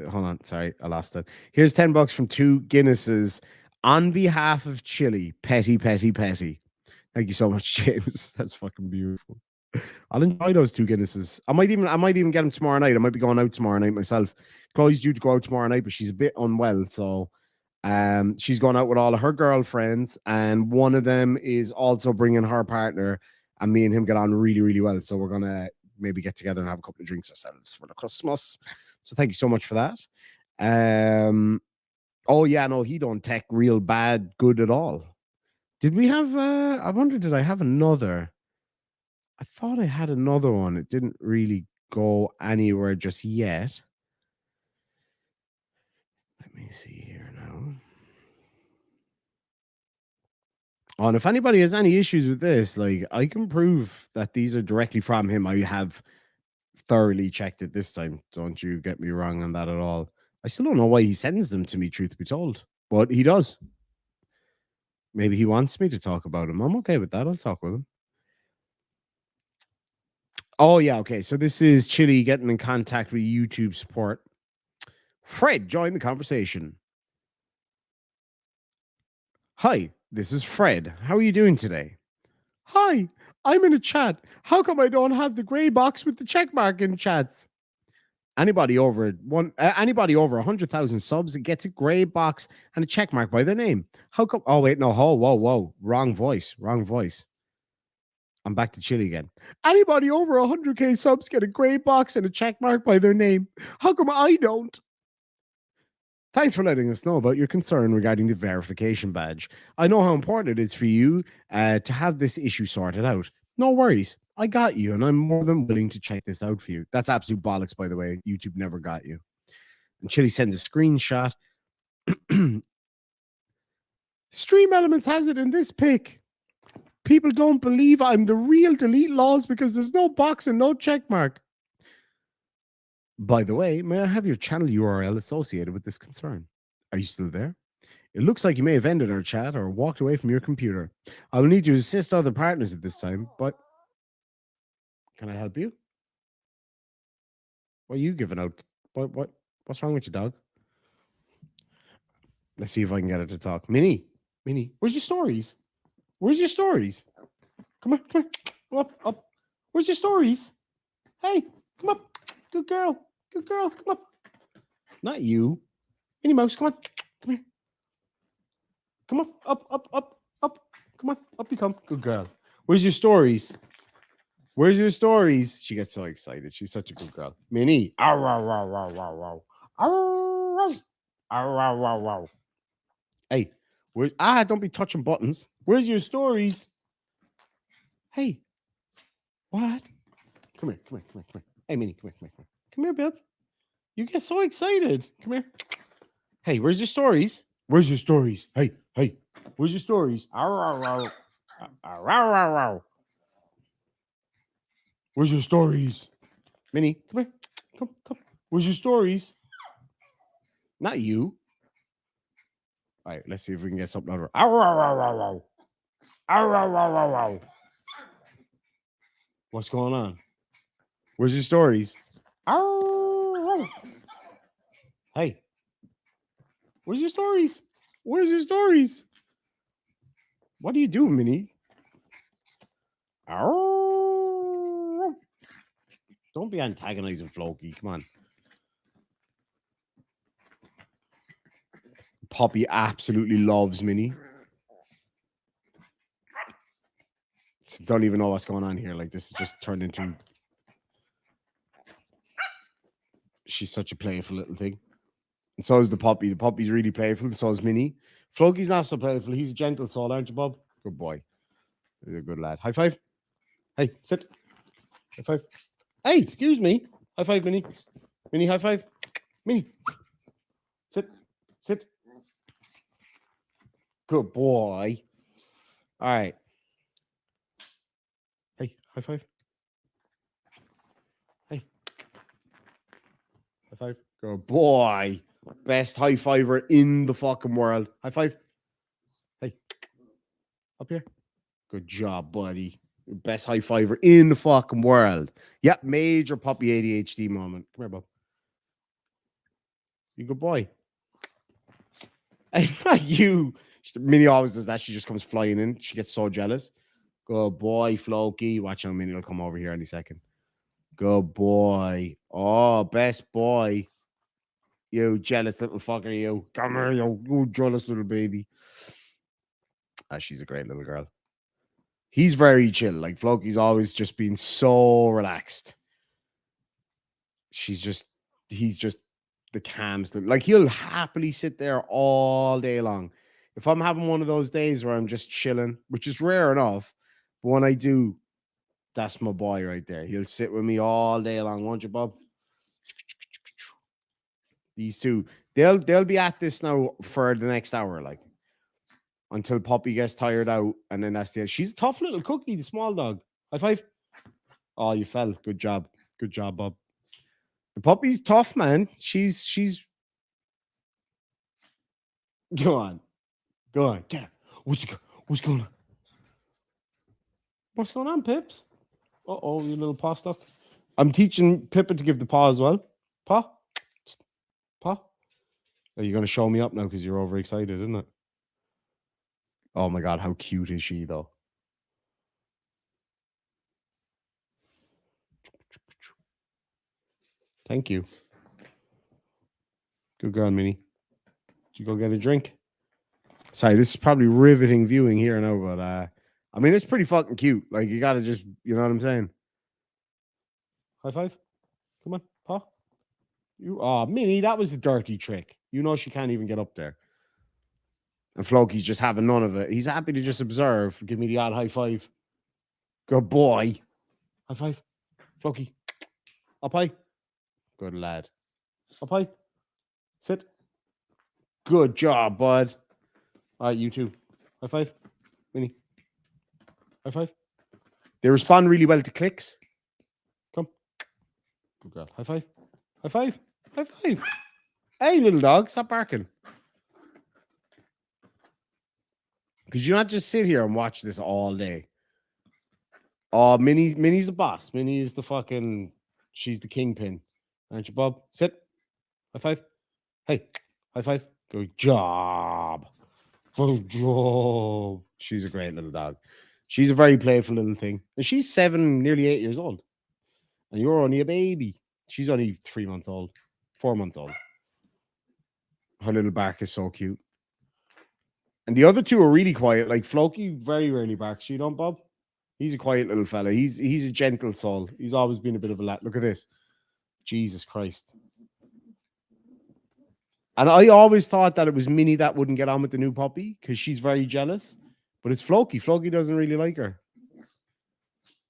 Hold on, sorry, I lost it. Here's $10 from 2 Guinnesses on behalf of Chili. Petty. Thank you so much, James. That's fucking beautiful. I'll enjoy those 2 Guinnesses. I might even get them tomorrow night. I might be going out tomorrow night myself. Chloe's due to go out tomorrow night, but she's a bit unwell, so she's going out with all of her girlfriends, and one of them is also bringing her partner, and me and him get on really, really well. So we're gonna maybe get together and have a couple of drinks ourselves for the Christmas. So thank you so much for that. Oh yeah, no, he don't tech real bad good at all. Did we have I wonder, did I have another? I thought I had another one. It didn't really go anywhere just yet. Let me see here now. Oh, and if anybody has any issues with this, like, I can prove that these are directly from him. I have thoroughly checked it this time. Don't you get me wrong on that at all. I still don't know why he sends them to me, truth be told, but he does. Maybe he wants me to talk about him. I'm okay with that. I'll talk with him. Oh, yeah. Okay. So this is Chili getting in contact with YouTube support. Fred, join the conversation. Hi, this is Fred. How are you doing today? Hi, I'm in a chat. How come I don't have the gray box with the check mark in chats? Anybody over 100,000 subs gets a gray box and a check mark by their name. How come? Oh wait, no. Whoa. Wrong voice. I'm back to Chili again. Anybody over 100K subs get a gray box and a check mark by their name. How come I don't? Thanks for letting us know about your concern regarding the verification badge. I know how important it is for you to have this issue sorted out. No worries. I got you, and I'm more than willing to check this out for you. That's absolute bollocks, by the way. YouTube never got you. And Chili sends a screenshot. Stream Elements has it in this pic. People don't believe I'm the real delete laws because there's no box and no check mark. By the way, may I have your channel URL associated with this concern? Are you still there? It looks like you may have ended our chat or walked away from your computer. I will need to assist other partners at this time, but can I help you? What are you giving out? What's wrong with your dog? Let's see if I can get it to talk. Minnie, where's your stories? Come on, up. Where's your stories? Hey, come up. Good girl, come up. Not you. Minnie Mouse, come on. Come here. Come on. Up. Come on. Up you come. Good girl. Where's your stories? Where's your stories? She gets so excited. She's such a good girl. Minnie. Ow, ow, ow, ow, ow, ow. Ow, ow, ow, ow, ow. Hey, where's don't be touching buttons. Where's your stories? Hey. What? Come here. Hey, Minnie, come here. Come here, babe. You get so excited. Come here. Hey, where's your stories? Where's your stories? Hey. Where's your stories? Ow, ow, ow. Ow, ow, ow, ow. Where's your stories? Minnie, come here. Come. Where's your stories? Not you. All right, let's see if we can get something out of her. Ow, ow, ow, ow, ow. Ow, ow, ow, ow, ow. What's going on? Where's your stories? Ow, ow. Hey. Where's your stories? Where's your stories? What are you doing, Minnie? Ow. Don't be antagonizing Floki. Come on. Poppy absolutely loves Minnie. Don't even know what's going on here. Like, this has just turned into... She's such a playful little thing. And so is the puppy. The puppy's really playful, and so is Minnie. Floki's not so playful. He's a gentle soul, aren't you, Bob? Good boy. He's a good lad. High five. Hey, sit. High five. Hey, excuse me. High five, Minnie. Minnie, high five. Minnie. Sit. Good boy. All right. Hey, high five. Hey. High five. Good boy. Best high fiver in the fucking world. High five. Hey. Up here. Good job, buddy. Best high fiver in the fucking world. Yep, major puppy ADHD moment. Come here, Bob. You good boy. Hey, not you. Minnie always does that. She just comes flying in. She gets so jealous. Good boy, Floki. Watch how Minnie will come over here any second. Good boy. Oh, best boy. You jealous little fucker, you. Come here, you jealous little baby. She's a great little girl. He's very chill. Like, Floki's always just been so relaxed. He's just the calmest. Like, he'll happily sit there all day long. If I'm having one of those days where I'm just chilling, which is rare enough, but when I do, that's my boy right there. He'll sit with me all day long, won't you, Bob? These two, they'll be at this now for the next hour, like, until Poppy gets tired out, and then that's the end. She's a tough little cookie, the small dog. High five. Oh, you fell. Good job, Bob. The puppy's tough, man. She's. Go on, get her. What's going on? What's going on, Pips? Uh-oh, you little paw stuck. I'm teaching Pippa to give the paw as well. Paw. Are you going to show me up now because you're overexcited, isn't it? Oh my God, how cute is she, though? Thank you. Good girl, Minnie. Did you go get a drink? Sorry, this is probably riveting viewing here now, but I mean, it's pretty fucking cute. Like, you gotta just, you know what I'm saying? High five. Come on, paw. Minnie, that was a dirty trick. You know she can't even get up there. And Floki's just having none of it. He's happy to just observe. Give me the odd high five. Good boy. High five. Floki. Up high. Good lad. Up high. Sit. Good job, bud. All right, you too. High five. Minnie. High five. They respond really well to clicks. Come. Good girl. High five. High five. High five. Hey, little dog. Stop barking. Because you not just sit here and watch this all day. Oh, Minnie's the boss. Minnie is the fucking... She's the kingpin. Aren't you, Bob? Sit. High five. Hey. High five. Good job. Good job. She's a great little dog. She's a very playful little thing. And she's 7, nearly 8 years old. And you're only a baby. She's only 3 months old. 4 months old. Her little bark is so cute. And the other two are really quiet. Like Floki very rarely barks. You don't, Bob? He's a quiet little fella. He's a gentle soul. He's always been a bit of a lad. Look at this. Jesus Christ. And I always thought that it was Minnie that wouldn't get on with the new puppy because she's very jealous. But it's Floki. Floki doesn't really like her.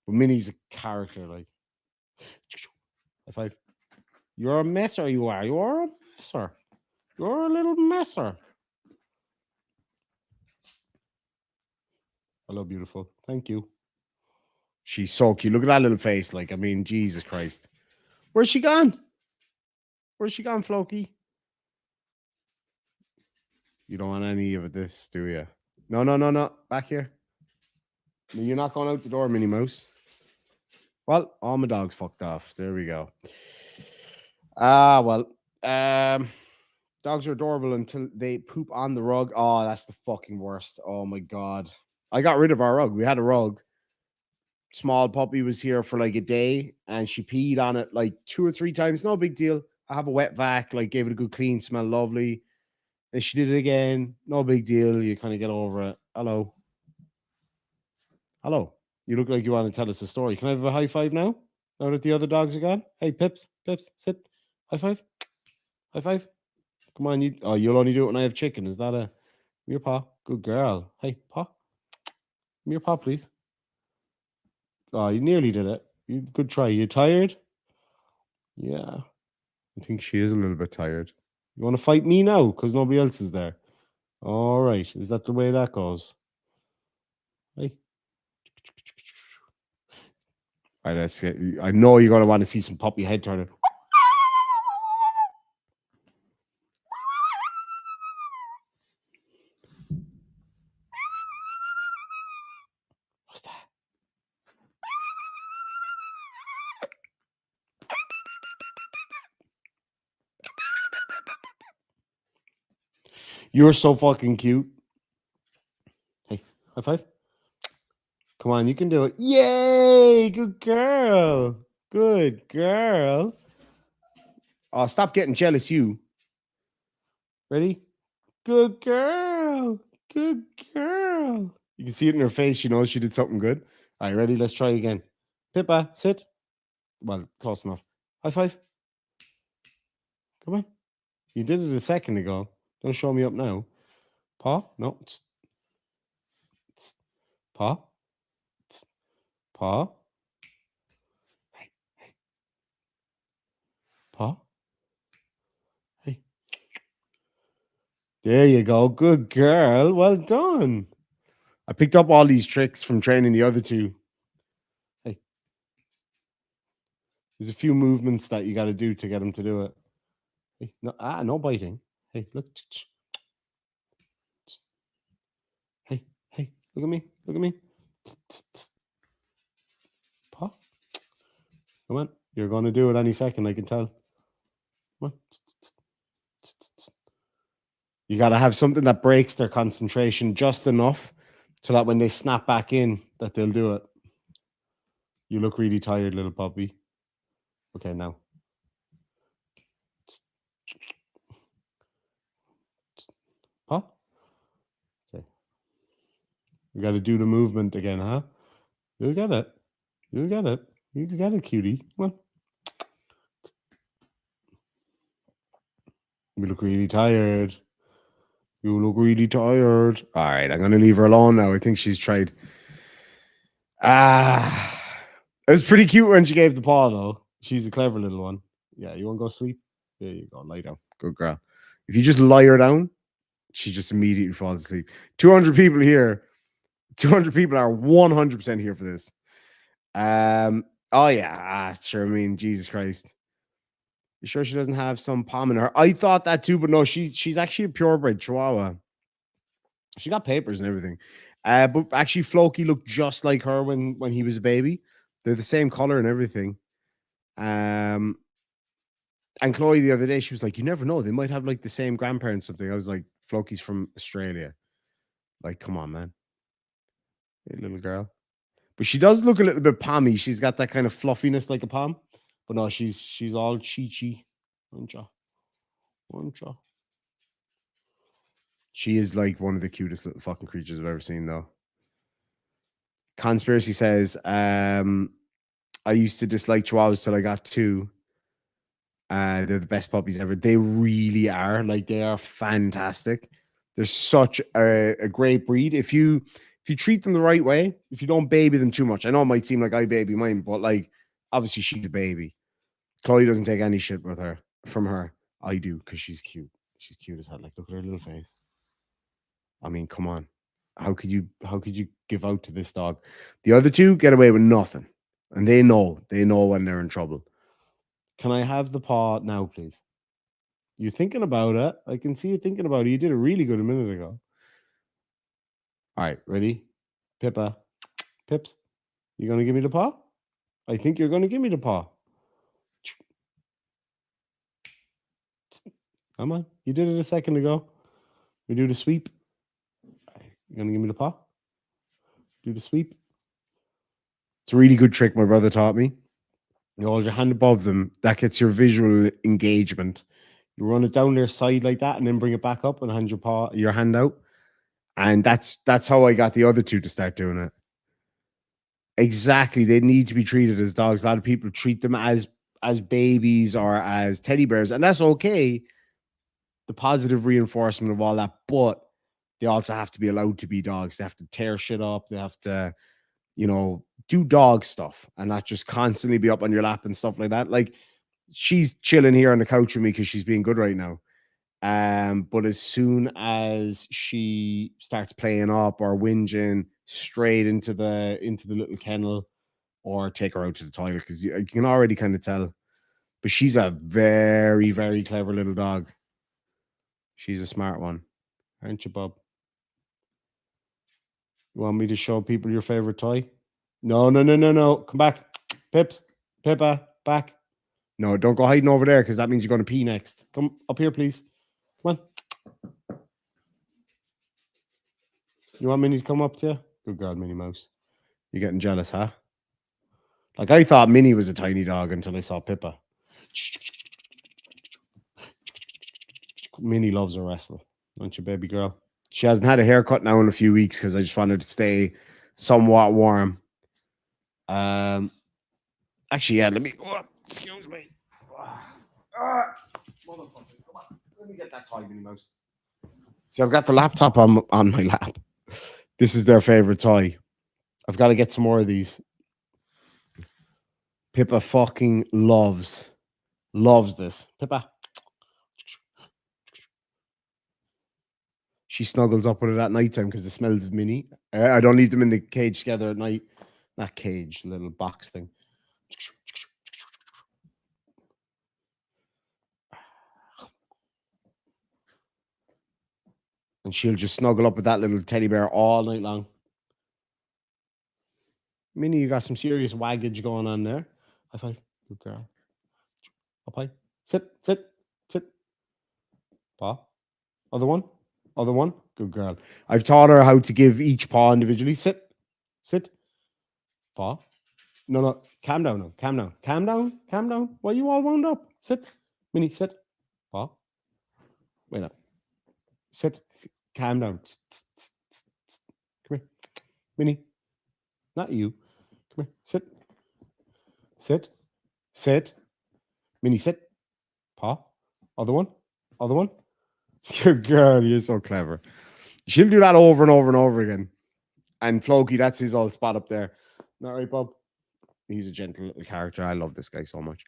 But Minnie's a character, like. High five. You're a messer, you are. You are a messer. You're a little messer. Hello, beautiful. Thank you. She's so cute. Look at that little face. Like, I mean, Jesus Christ. Where's she gone? Where's she gone, Floki? You don't want any of this, do you? No, no, no, no. Back here. No, you're not going out the door, Minnie Mouse. Well, all my dogs fucked off. There we go. Well. Dogs are adorable until they poop on the rug. Oh, that's the fucking worst. Oh my God. I got rid of our rug. We had a rug. Small puppy was here for like a day and she peed on it like 2 or 3 times. No big deal. I have a wet vac, like gave it a good clean, smell lovely. And she did it again. No big deal. You kind of get over it. Hello. Hello. You look like you want to tell us a story. Can I have a high five now? Now that the other dogs are gone? Hey, Pips, sit. High five. High five. Come on, you'll only do it when I have chicken. Is that a your paw? Good girl. Hey, paw. Come your paw, please. Oh, you nearly did it. Good try. You tired? Yeah. I think she is a little bit tired. You want to fight me now? Because nobody else is there. All right. Is that the way that goes? Hey. All right, let's get. I know you're going to want to see some puppy head turning. What's that? You're so fucking cute. Hey, high five. Come on, you can do it. Yay! Good girl. Good girl. Oh, stop getting jealous, you. Ready? Good girl. Good girl. You can see it in her face. She knows she did something good. All right, ready? Let's try again. Pippa, sit. Well, close enough. High five. Come on. You did it a second ago. Don't show me up now. Paw? No. Paw? Paw? Hey, hey. Paw? Hey. There you go. Good girl. Well done. I picked up all these tricks from training the other two. Hey. There's a few movements that you got to do to get them to do it. Hey, no, no biting. Hey, look. Hey, hey, look at me. Look at me. Paw. Come on. You're going to do it any second, I can tell. Come on. You got to have something that breaks their concentration just enough so that when they snap back in, that they'll do it. You look really tired, little puppy. Okay, now. Huh? Okay. You got to do the movement again, huh? You get it. You get it. You get it, cutie. Come on. You look really tired. You look really tired. All right, I'm going to leave her alone now. I think she's tried. It was pretty cute when she gave the paw, though. She's a clever little one. Yeah, you want to go sleep? There you go. Lie down. Good girl. If you just lie her down, she just immediately falls asleep. 200 people here. 200 people are 100% here for this. Oh, yeah. Sure. I mean, Jesus Christ. You sure she doesn't have some palm in her? I thought that too, but no, she's actually a purebred Chihuahua. She got papers and everything. But actually, Floki looked just like her when he was a baby. They're the same color and everything. And Chloe the other day, she was like, "You never know. They might have like the same grandparents." Something. I was like, "Floki's from Australia." Like, come on, man. Hey, little girl. But she does look a little bit palmy. She's got that kind of fluffiness like a palm. But no, she's all chi-chi. Aren't ya? She is like one of the cutest little fucking creatures I've ever seen, though. Conspiracy says, I used to dislike Chihuahuas till I got 2. They're the best puppies ever. They really are. Like, they are fantastic. They're such a great breed. If you treat them the right way, if you don't baby them too much, I know it might seem like I baby mine, but like obviously she's a baby. Chloe doesn't take any shit from her. I do because she's cute. She's cute as hell. Like, look at her little face. I mean, come on. How could you give out to this dog? The other 2 get away with nothing. And they know when they're in trouble. Can I have the paw now, please? You're thinking about it. I can see you thinking about it. You did it really good a minute ago. All right, ready? Pippa. Pips, you going to give me the paw? I think you're going to give me the paw. Come on. You did it a second ago. We do the sweep. You going to give me the paw? Do the sweep. It's a really good trick my brother taught me. You hold your hand above them. That gets your visual engagement. You run it down their side like that and then bring it back up and hand your hand out. And that's how I got the other 2 to start doing it. Exactly. They need to be treated as dogs. A lot of people treat them as babies or as teddy bears, and that's okay. The positive reinforcement of all that, but they also have to be allowed to be dogs. They have to tear shit up. They have to, do dog stuff and not just constantly be up on your lap and stuff like that. Like, she's chilling here on the couch with me because she's being good right now. But as soon as she starts playing up or whinging, straight into the little kennel or take her out to the toilet, because you can already kind of tell. But she's a very, very clever little dog. She's a smart one, aren't you, Bob? You want me to show people your favorite toy? No. Come back. Pips. Pippa, back. No, don't go hiding over there because that means you're going to pee next. Come up here, please. Come on. You want Minnie to come up to you? Good girl, Minnie Mouse. You're getting jealous, huh? Like, I thought Minnie was a tiny dog until I saw Pippa. Minnie loves a wrestle, don't you, baby girl? She hasn't had a haircut now in a few weeks because I just wanted to stay somewhat warm. Actually, yeah, let me go up. Excuse me. Motherfucker, come on. Let me get that toy, Minnie Mouse. See, I've got the laptop on my lap. This is their favorite toy. I've got to get some more of these. Pippa fucking loves this. Pippa. She snuggles up with it at night time because it smells of Minnie. I don't leave them in the cage together at night. Not cage, little box thing. And she'll just snuggle up with that little teddy bear all night long. Minnie, you got some serious waggage going on there. High five. Good girl. Up high. Sit. Paw. Other one. Good girl. I've taught her how to give each paw individually. Sit. Paw. No. Calm down now. Calm down. Why are you all wound up? Sit. Minnie, sit. Paw. Wait up. Sit. Calm down. Come here. Minnie. Not you. Come here. Sit. Minnie, sit. Paw. Other one. Good girl. You're so clever. She'll do that over and over and over again. And Floki, that's his old spot up there. Not right, Bob? He's a gentle little character. I love this guy so much.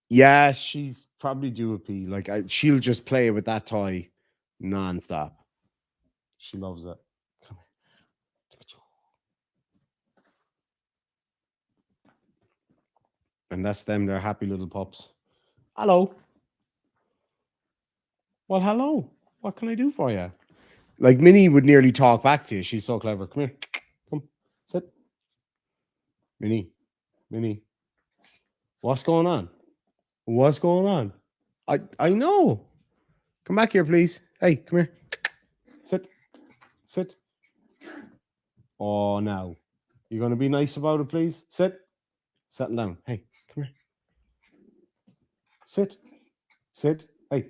Yeah, she's probably due a pee. Like, she'll just play with that toy nonstop. She loves it. Come here. And that's them. They're happy little pups. Hello. Well, hello. What can I do for you? Like, Minnie would nearly talk back to you. She's so clever. Come here. Come. Sit. Minnie. What's going on? I know. Come back here, please. Hey, come here. Sit. Oh, now. You going to be nice about it, please? Sit. Settle down. Hey, come here. Sit. Sit. Hey,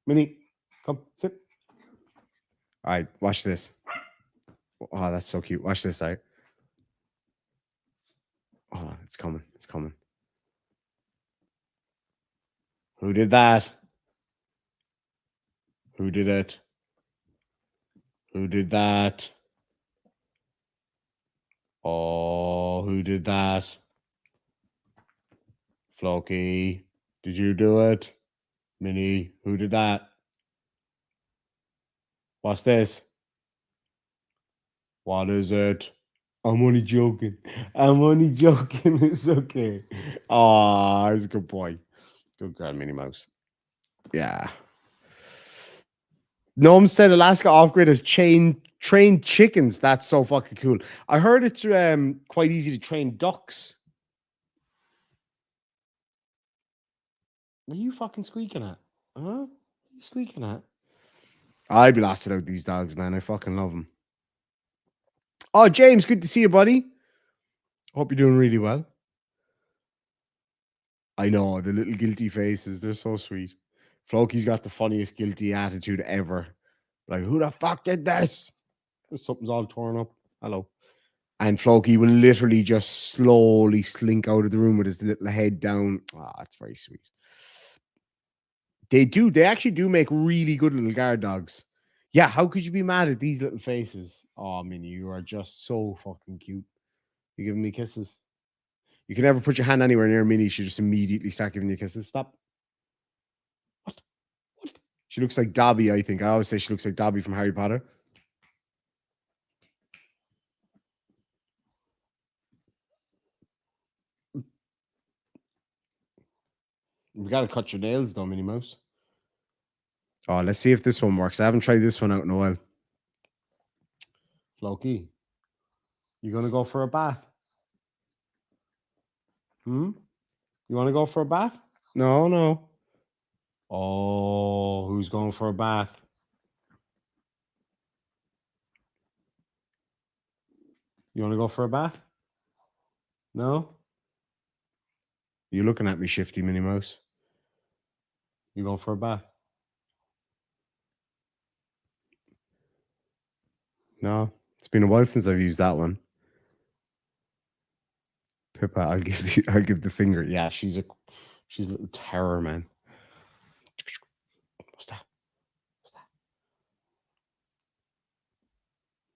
Minnie, come, sit. All right, watch this. Oh, that's so cute. Watch this, right? Oh, it's coming. It's coming. Who did that? Who did it? Who did that? Oh, who did that? Floki, did you do it? Minnie, who did that? What's this? What is it? I'm only joking. I'm only joking. It's okay. Oh, he's a good boy. Good girl, Minnie Mouse. Yeah. Gnomestead, Alaska off-grid has trained chickens. That's so fucking cool. I heard it's quite easy to train ducks. What are you fucking squeaking at? Huh? What are you squeaking at? I'd be lost without these dogs, man. I fucking love them. Oh, James, good to see you, buddy. Hope you're doing really well. I know, the little guilty faces. They're so sweet. Floki's got the funniest guilty attitude ever. Like, who the fuck did this? Something's all torn up. Hello. And Floki will literally just slowly slink out of the room with his little head down. Ah, that's very sweet. They actually do make really good little guard dogs. Yeah, how could you be mad at these little faces? Oh, Minnie, you are just so fucking cute. You giving me kisses? You can never put your hand anywhere near Minnie. She just immediately start giving you kisses. Stop. What? She looks like Dobby, I think. I always say she looks like Dobby from Harry Potter. We got to cut your nails though, Minnie Mouse. Oh, let's see if this one works. I haven't tried this one out in a while. Floki, you going to go for a bath? You want to go for a bath? No. Oh, who's going for a bath? You want to go for a bath? No? You looking at me, shifty Minnie Mouse? You going for a bath? No, it's been a while since I've used that one. Pippa, I'll give the finger. Yeah, she's a little terror, man. What's that?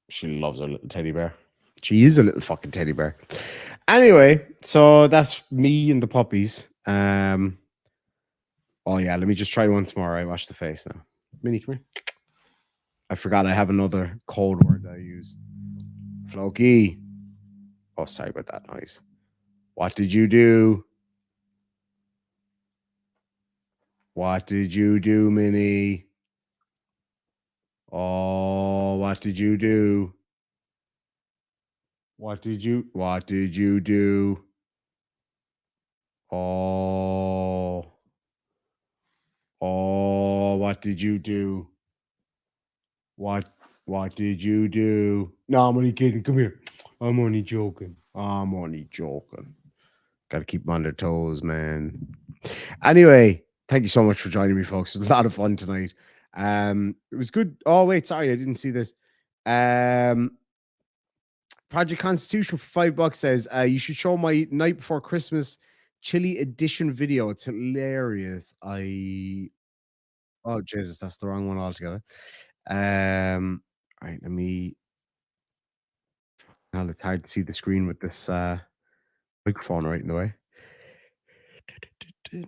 She loves her little teddy bear. She is a little fucking teddy bear. Anyway, so that's me and the puppies. Oh yeah, let me just try once more. I wash the face now. Minnie, come here. I forgot I have another code word that I use. Floki. Oh, sorry about that noise. What did you do? What did you do, Minnie? Oh, what did you do? What did you do? Oh, what did you do? What did you do? No, I'm only kidding. Come here. I'm only joking. Got to keep them on their toes, man. Anyway, thank you so much for joining me, folks. It was a lot of fun tonight. It was good. Oh, wait, sorry, I didn't see this. Project Constitution for $5 says you should show my Night Before Christmas Chili Edition video. It's hilarious. Oh Jesus, that's the wrong one altogether. All right, let me. Now it's hard to see the screen with this microphone right in the way. Right,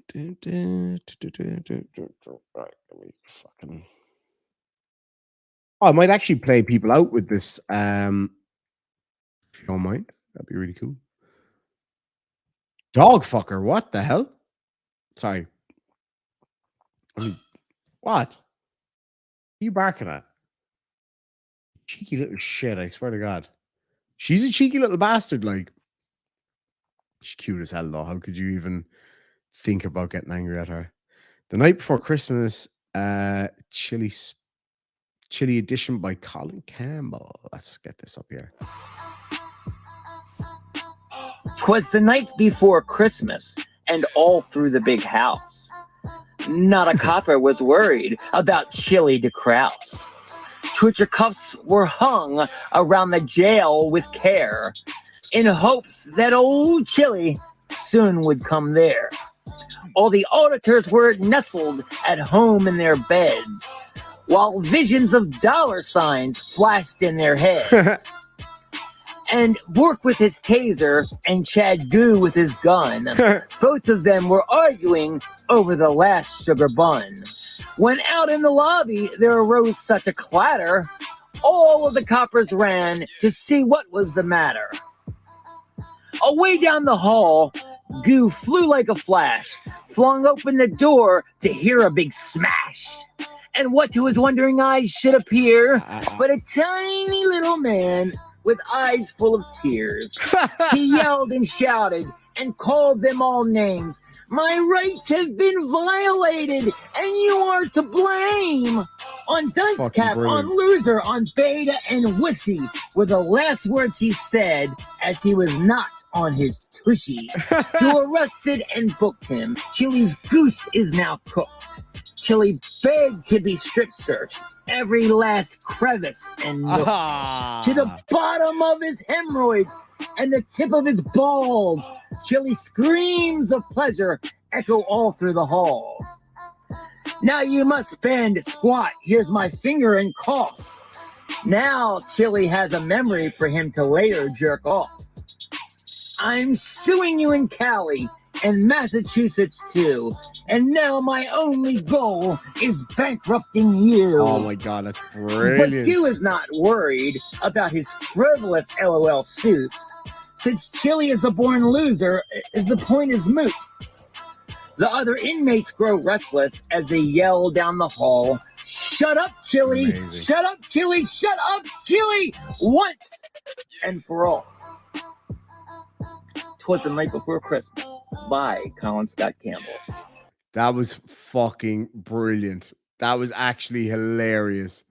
let me fucking. Oh, I might actually play people out with this. If you don't mind, that'd be really cool. Dog fucker, what the hell? Sorry. What? Are you barking at? Cheeky little shit, I swear to God. She's a cheeky little bastard, like. She's cute as hell, though. How could you even think about getting angry at her? The Night Before Christmas, Chili Edition by Colin Campbell. Let's get this up here. 'Twas the night before Christmas, and all through the big house Not a copper was worried about Chili DeKraus. Twitcher cuffs were hung around the jail with care, in hopes that old Chili soon would come there. All the auditors were nestled at home in their beds, while visions of dollar signs flashed in their heads. And Bork with his taser and Chad Goo with his gun, both of them were arguing over the last sugar bun. When out in the lobby there arose such a clatter, all of the coppers ran to see what was the matter. Away down the hall, Goo flew like a flash, flung open the door to hear a big smash. And what to his wondering eyes should appear but a tiny little man with eyes full of tears. He yelled and shouted and called them all names. My rights have been violated, and you are to blame. On Dunce Cap, on Loser, on Beta, and Wussy were the last words he said as he was not on his tushy. You arrested and booked him. Chili's goose is now cooked. Chili begged to be strip searched, every last crevice and nook, to the bottom of his hemorrhoids and the tip of his balls. Chili screams of pleasure echo all through the halls. Now you must bend, squat, here's my finger and cough. Now Chili has a memory for him to later jerk off. I'm suing you in Cali and Massachusetts too, and now my only goal is bankrupting you. Oh my god, that's But brilliant. Q is not worried about his frivolous LOL suits. Since Chili is a born loser, the point is moot. The other inmates grow restless as they yell down the hall, shut up, Chili! Amazing. Shut up, Chili! Shut up, Chili! Once and for all. 'Twas the Night Before Christmas by Colin Scott Campbell. That was fucking brilliant. That was actually hilarious.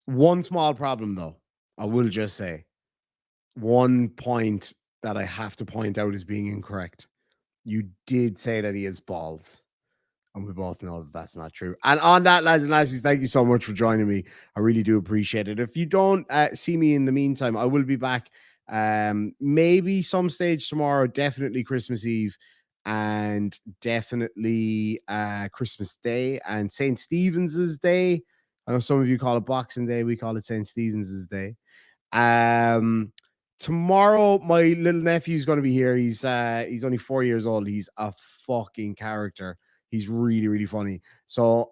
One small problem, though, I will just say. One point that I have to point out as being incorrect. You did say that he has balls. And we both know that that's not true. And on that, lads and lassies, thank you so much for joining me. I really do appreciate it. If you don't see me in the meantime, I will be back maybe some stage tomorrow, definitely Christmas Eve, and definitely Christmas Day and St. Stephen's Day. I know some of you call it Boxing Day. We call it St. Stephen's Day. Tomorrow, my little nephew's going to be here. He's only 4 years old. He's a fucking character. He's really, really funny. So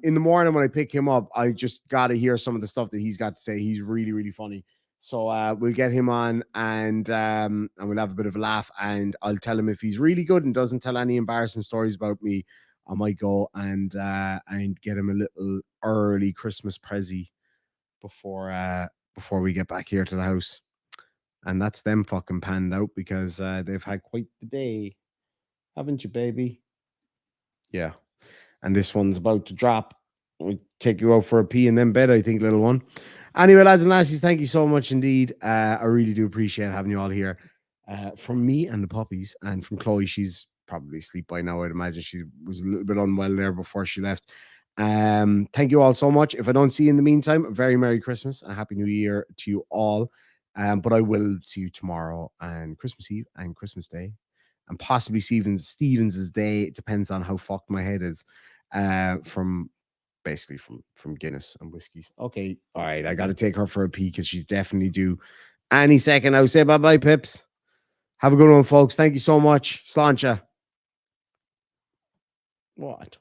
in the morning when I pick him up, I just got to hear some of the stuff that he's got to say. He's really, really funny. So we'll get him on and we'll have a bit of a laugh. And I'll tell him if he's really good and doesn't tell any embarrassing stories about me, I might go and get him a little early Christmas prezi before we get back here to the house. And that's them fucking panned out because they've had quite the day, haven't you, baby? Yeah. And this one's about to drop. We'll take you out for a pee and then bed, I think, little one. Anyway, lads and lassies, thank you so much indeed. I really do appreciate having you all here. From me and the puppies, and from Chloe, she's probably asleep by now. I'd imagine she was a little bit unwell there before she left. Thank you all so much. If I don't see you in the meantime, a very Merry Christmas and Happy New Year to you all. But I will see you tomorrow and Christmas Eve and Christmas Day. And possibly Stevens's Day. It depends on how fucked my head is from Guinness and whiskeys. Okay, all right. I got to take her for a pee because she's definitely due any second. I'll say bye-bye, Pips. Have a good one, folks. Thank you so much. Sláinte. What?